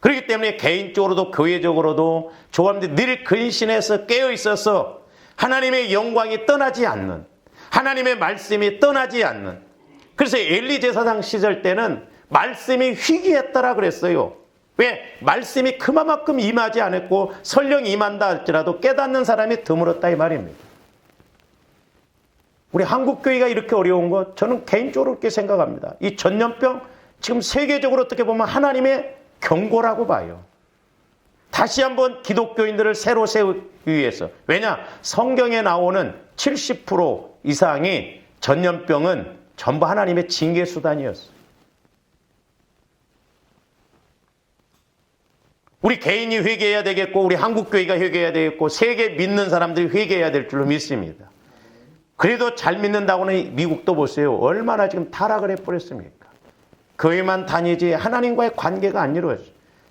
그렇기 때문에 개인적으로도 교회적으로도 조합원들이 늘 근신해서 깨어 있어서 하나님의 영광이 떠나지 않는, 하나님의 말씀이 떠나지 않는. 그래서 엘리 제사장 시절 때는 말씀이 희귀했더라 그랬어요. 왜? 말씀이 그만큼 임하지 않았고 설령 임한다 할지라도 깨닫는 사람이 드물었다 이 말입니다. 우리 한국교회가 이렇게 어려운 거 저는 개인적으로 그렇게 생각합니다. 이 전염병 지금 세계적으로 어떻게 보면 하나님의 경고라고 봐요. 다시 한번 기독교인들을 새로 세우기 위해서. 왜냐? 성경에 나오는 70% 이상이 전염병은 전부 하나님의 징계 수단이었어요. 우리 개인이 회개해야 되겠고 우리 한국교회가 회개해야 되겠고 세계 믿는 사람들이 회개해야 될 줄로 믿습니다. 그래도 잘 믿는다고는 미국도 보세요. 얼마나 지금 타락을 해버렸습니까? 교회만 다니지 하나님과의 관계가 안 이루어져요.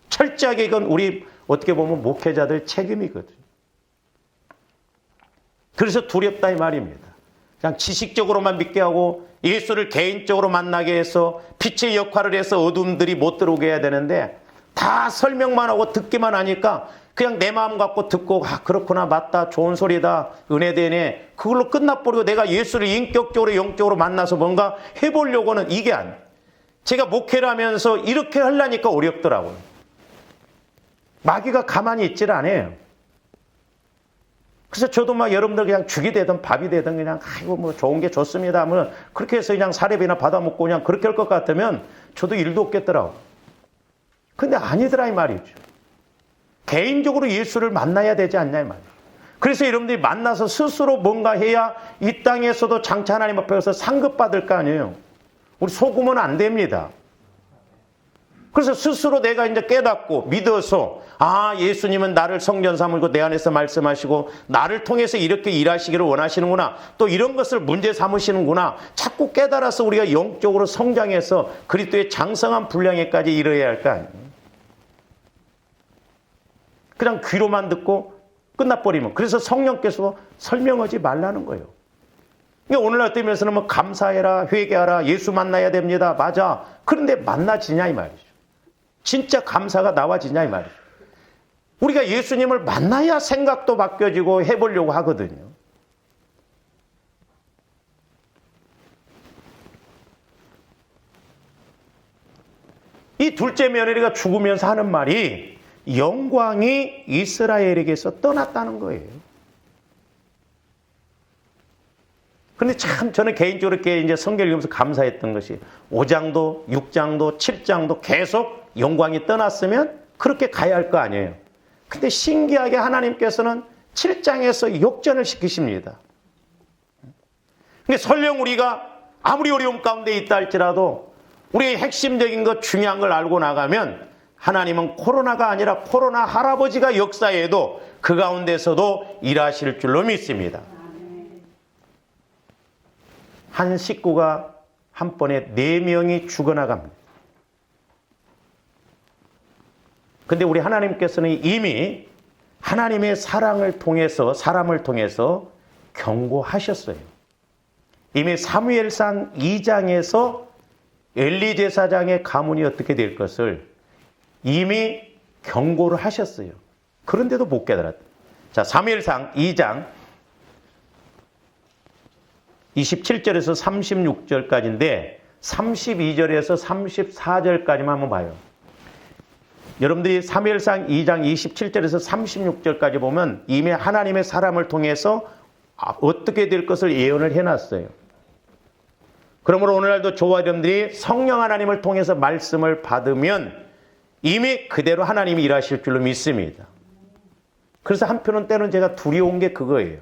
철저하게 이건 우리 어떻게 보면 목회자들 책임이거든요. 그래서 두렵다 이 말입니다. 그냥 지식적으로만 믿게 하고 예수를 개인적으로 만나게 해서 빛의 역할을 해서 어둠들이 못 들어오게 해야 되는데 다 설명만 하고 듣기만 하니까 그냥 내 마음 갖고 듣고 그렇구나 맞다 좋은 소리다 은혜되네 그걸로 끝나버리고 내가 예수를 인격적으로 영적으로 만나서 뭔가 해보려고는 이게 안. 제가 목회를 하면서 이렇게 하려니까 어렵더라고요. 마귀가 가만히 있질 않아요. 그래서 저도 막 여러분들 그냥 죽이 되든 밥이 되든 그냥 아이고 뭐 좋은 게 좋습니다. 뭐 그렇게 해서 그냥 사례비나 받아먹고 그냥 그렇게 할 것 같으면 저도 일도 없겠더라고. 근데 아니더라 이 말이죠. 개인적으로 예수를 만나야 되지 않냐 이 말이죠. 그래서 여러분들이 만나서 스스로 뭔가 해야 이 땅에서도 장차 하나님 앞에서 상급받을 거 아니에요. 우리 속으면 안 됩니다. 그래서 스스로 내가 이제 깨닫고 믿어서 예수님은 나를 성전 삼으시고 내 안에서 말씀하시고 나를 통해서 이렇게 일하시기를 원하시는구나. 또 이런 것을 문제 삼으시는구나. 자꾸 깨달아서 우리가 영적으로 성장해서 그리스도의 장성한 분량에까지 이르러야 할 거 아니에요. 그냥 귀로만 듣고 끝나버리면. 그래서 성령께서 설명하지 말라는 거예요. 그러니까 오늘날 때면서는 뭐 감사해라, 회개하라, 예수 만나야 됩니다. 맞아. 그런데 만나지냐 이 말이죠. 진짜 감사가 나와지냐 이 말이에요. 우리가 예수님을 만나야 생각도 바뀌어지고 해보려고 하거든요. 이 둘째 며느리가 죽으면서 하는 말이 영광이 이스라엘에게서 떠났다는 거예요. 근데 참 저는 개인적으로 이렇게 이제 성경을 읽으면서 감사했던 것이 5장도 6장도 7장도 계속 영광이 떠났으면 그렇게 가야 할 거 아니에요. 근데 신기하게 하나님께서는 7장에서 역전을 시키십니다. 근데 설령 우리가 아무리 어려움 가운데 있다 할지라도 우리의 핵심적인 것 중요한 걸 알고 나가면 하나님은 코로나가 아니라 코로나 할아버지가 역사에도 그 가운데서도 일하실 줄로 믿습니다. 한 식구가 한 번에 4명이 죽어나갑니다. 근데 우리 하나님께서는 이미 하나님의 사랑을 통해서 사람을 통해서 경고하셨어요. 이미 사무엘상 2장에서 엘리 제사장의 가문이 어떻게 될 것을 이미 경고를 하셨어요. 그런데도 못 깨달았다. 자, 사무엘상 2장 27절에서 36절까지인데 32절에서 34절까지만 한번 봐요. 여러분들이 사무엘상 2장 27절에서 36절까지 보면 이미 하나님의 사람을 통해서 어떻게 될 것을 예언을 해놨어요. 그러므로 오늘날도 저와 여러분들이 성령 하나님을 통해서 말씀을 받으면 이미 그대로 하나님이 일하실 줄로 믿습니다. 그래서 한편은 때로는 제가 두려운 게 그거예요.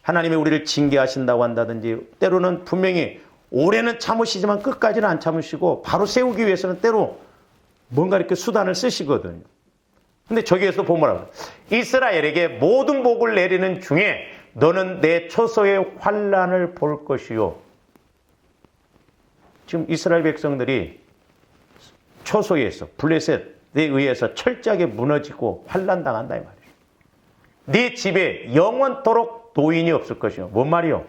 하나님이 우리를 징계하신다고 한다든지 때로는 분명히 올해는 참으시지만 끝까지는 안 참으시고 바로 세우기 위해서는 때로 뭔가 이렇게 수단을 쓰시거든요. 근데 저기에서 보면 이스라엘에게 모든 복을 내리는 중에 너는 내 초소의 환난을 볼 것이요. 지금 이스라엘 백성들이 초소에서 블레셋에 의해서 철저하게 무너지고 환난당한다 이 말이에요. 네 집에 영원토록 노인이 없을 것이요. 뭔 말이요?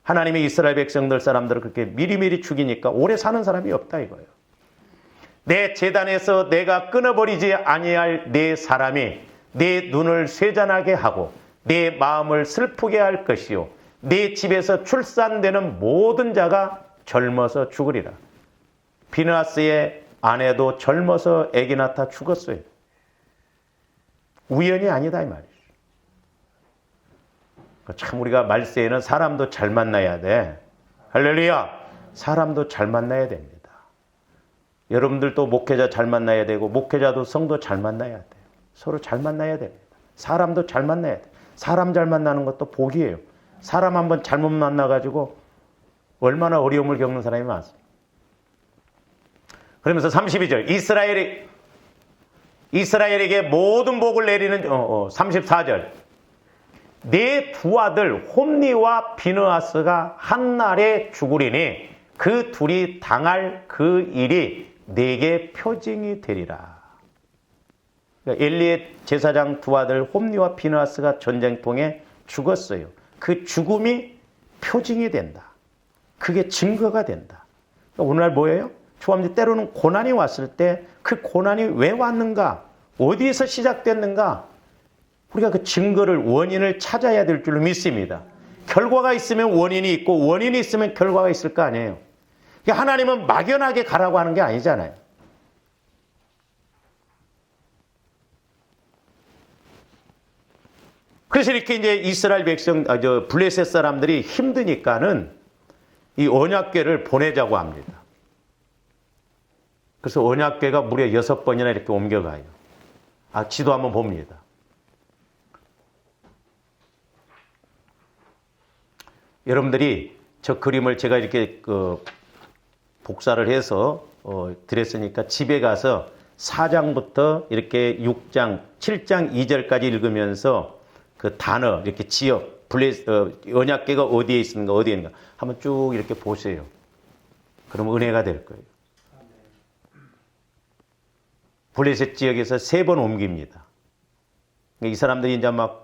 하나님이 이스라엘 백성들 사람들을 그렇게 미리미리 죽이니까 오래 사는 사람이 없다 이거예요. 내 제단에서 내가 끊어버리지 아니할 내 사람이 내 눈을 쇠잔하게 하고 내 마음을 슬프게 할 것이요. 내 집에서 출산되는 모든 자가 젊어서 죽으리라. 비느하스의 아내도 젊어서 아기 낳다 죽었어요. 우연이 아니다 이 말이죠. 참 우리가 말세에는 사람도 잘 만나야 돼. 할렐루야. 사람도 잘 만나야 됩니다. 여러분들도 목회자 잘 만나야 되고 목회자도 성도 잘 만나야 돼요. 서로 잘 만나야 됩니다. 사람도 잘 만나야 돼요. 사람 잘 만나는 것도 복이에요. 사람 한번 잘못 만나가지고 얼마나 어려움을 겪는 사람이 많습니다. 그러면서 32절 이스라엘에게 모든 복을 내리는 34절 내 두 아들 홈니와 비느하스가 한날에 죽으리니 그 둘이 당할 그 일이 내게 표징이 되리라. 그러니까 엘리의 제사장 두 아들 홈니와 비느하스가 전쟁통에 죽었어요. 그 죽음이 표징이 된다. 그게 증거가 된다. 그러니까 오늘날 뭐예요? 초함지 때로는 고난이 왔을 때 그 고난이 왜 왔는가? 어디에서 시작됐는가? 우리가 그 증거를 원인을 찾아야 될 줄로 믿습니다. 결과가 있으면 원인이 있고 원인이 있으면 결과가 있을 거 아니에요. 그러니까 하나님은 막연하게 가라고 하는 게 아니잖아요. 그래서 이렇게 이제 이스라엘 백성, 블레셋 사람들이 힘드니까는 이 언약궤를 보내자고 합니다. 그래서 언약궤가 무려 6번이나 이렇게 옮겨가요. 지도 한번 봅니다. 여러분들이 저 그림을 제가 이렇게 복사를 해서 드렸으니까 집에 가서 4장부터 이렇게 6장, 7장 2절까지 읽으면서 그 단어, 이렇게 지역, 언약궤가 어디에 있는가, 어디에 있는가 한번 쭉 이렇게 보세요. 그럼 은혜가 될 거예요. 블레셋 지역에서 3번 옮깁니다. 이 사람들이 이제 막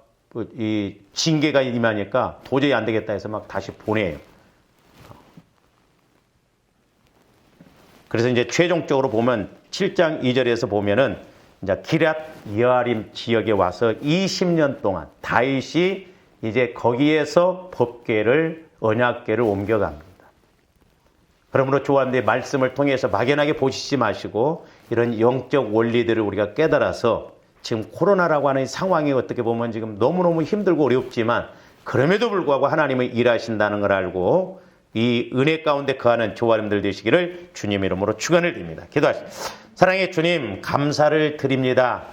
이 징계가 임하니까 도저히 안 되겠다 해서 막 다시 보내요. 그래서 이제 최종적으로 보면 7장 2절에서 보면은 이제 기럇 여아림 지역에 와서 20년 동안 다윗이 이제 거기에서 법궤를, 언약궤를 옮겨갑니다. 그러므로 조한대 말씀을 통해서 막연하게 보시지 마시고 이런 영적 원리들을 우리가 깨달아서 지금 코로나라고 하는 상황이 어떻게 보면 지금 너무너무 힘들고 어렵지만 그럼에도 불구하고 하나님은 일하신다는 걸 알고 이 은혜 가운데 거하는 조아림들 되시기를 주님 이름으로 축원을 드립니다. 기도하십시다. 사랑의 주님, 감사를 드립니다.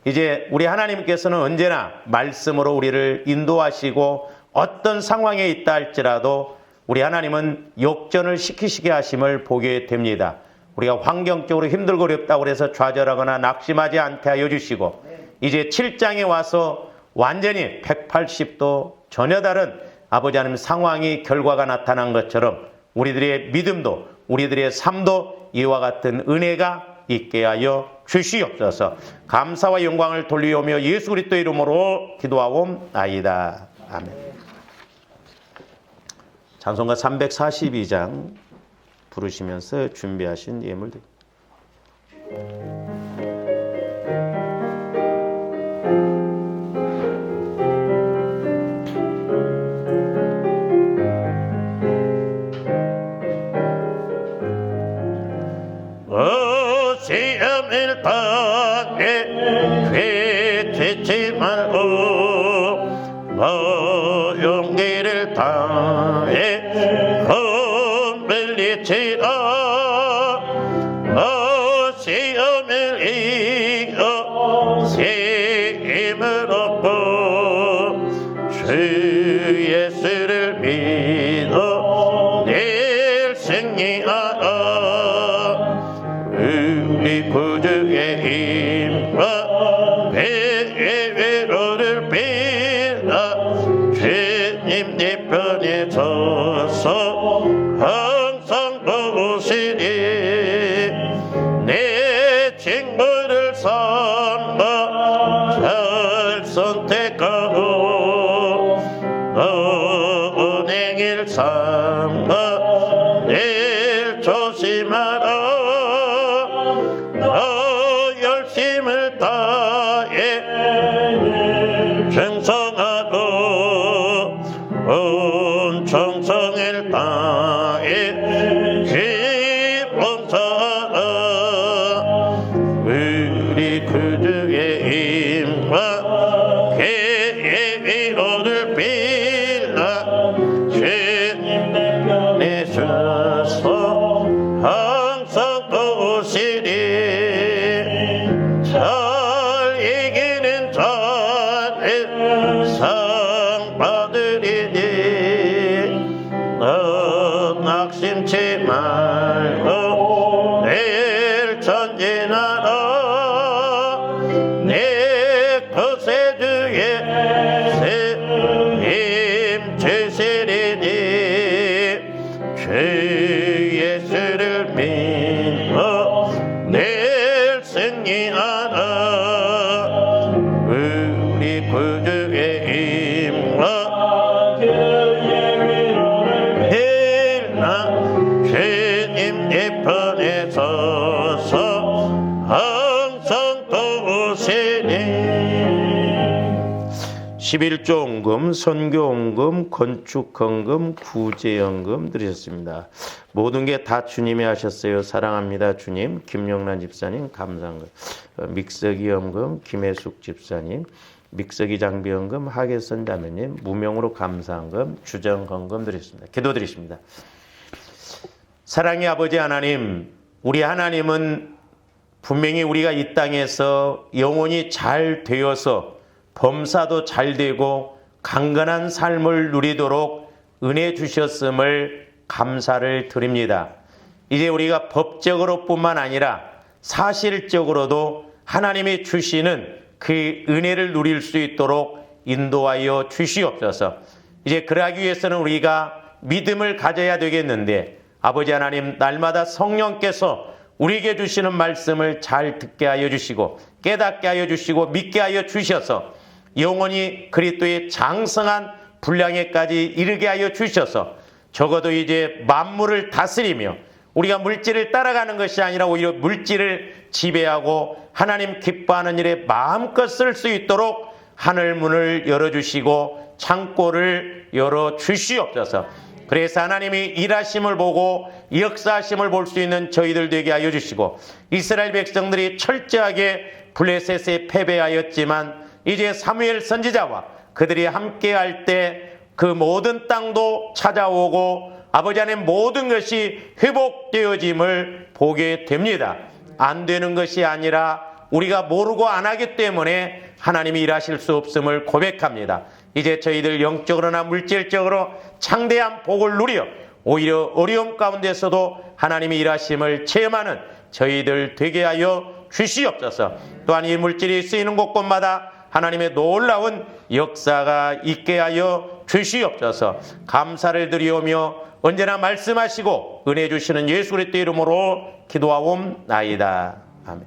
이제 우리 하나님께서는 언제나 말씀으로 우리를 인도하시고 어떤 상황에 있다 할지라도 우리 하나님은 역전을 시키시게 하심을 보게 됩니다. 우리가 환경적으로 힘들고 어렵다고 해서 좌절하거나 낙심하지 않게 하여 주시고 이제 7장에 와서 완전히 180도 전혀 다른 아버지 하나님 상황이 결과가 나타난 것처럼 우리들의 믿음도 우리들의 삶도 이와 같은 은혜가 있게 하여 주시옵소서. 감사와 영광을 돌리오며 예수 그리스도 이름으로 기도하옵나이다. 아멘. 찬송가 342장 부르시면서 준비하신 예물들. 시험을 당해 회치지 말고 용기를 다해 흔들리지라. 시험을 이겨 힘을 얻고 주 예수를 믿어 늘 승리하라. 우리 구주의 힘과 배의 위로를 빌라. 주님 네 편에 서서 항상 도우시니 내 친구를 삼아 잘 선택하고 은행을 삼아 늘 조심하라. 열심을 다해 충성하고 온 정성을 다해 기쁨사라. 우리 구주의 힘과 그의 위로를 빌라. 주님 내 편에 서서 항상 도우시니 잘 이기는 자는 상 받으리니 낙심치 말고 늘 전진하라. 내 것의 주에 힘 주시리니 주 예수를 믿어 늘 승리하라. 우리 구주의 힘과 그의 위로를 빌라. 주님 네 편에 서서 항상 도우시니. 11조원금, 선교원금, 건축헌금, 구제연금 드리셨습니다. 모든 게 다 주님이 하셨어요. 사랑합니다 주님. 김영란 집사님 감사한거. 믹서기 연금 김혜숙 집사님, 믹서기 장비헌금, 하계선 자매님, 무명으로 감사헌금, 주정헌금 드리겠습니다. 기도드리십니다. 사랑의 아버지 하나님, 우리 하나님은 분명히 우리가 이 땅에서 영혼이 잘 되어서 범사도 잘 되고 강건한 삶을 누리도록 은혜 주셨음을 감사를 드립니다. 이제 우리가 법적으로 뿐만 아니라 사실적으로도 하나님이 주시는 그 은혜를 누릴 수 있도록 인도하여 주시옵소서. 이제 그러기 위해서는 우리가 믿음을 가져야 되겠는데, 아버지 하나님, 날마다 성령께서 우리에게 주시는 말씀을 잘 듣게 하여 주시고 깨닫게 하여 주시고 믿게 하여 주셔서 영원히 그리스도의 장성한 분량에까지 이르게 하여 주셔서 적어도 이제 만물을 다스리며 우리가 물질을 따라가는 것이 아니라 오히려 물질을 지배하고 하나님 기뻐하는 일에 마음껏 쓸 수 있도록 하늘 문을 열어주시고 창고를 열어주시옵소서. 그래서 하나님이 일하심을 보고 역사하심을 볼 수 있는 저희들 되게 하여 주시고, 이스라엘 백성들이 철저하게 블레셋에 패배하였지만 이제 사무엘 선지자와 그들이 함께할 때 그 모든 땅도 찾아오고 아버지 하나님 모든 것이 회복되어짐을 보게 됩니다. 안 되는 것이 아니라 우리가 모르고 안 하기 때문에 하나님이 일하실 수 없음을 고백합니다. 이제 저희들 영적으로나 물질적으로 창대한 복을 누려 오히려 어려움 가운데서도 하나님이 일하심을 체험하는 저희들 되게 하여 주시옵소서. 또한 이 물질이 쓰이는 곳곳마다 하나님의 놀라운 역사가 있게 하여 주시옵소서. 감사를 드리오며 언제나 말씀하시고 은혜 주시는 예수 그리스도의 이름으로 기도하옵나이다.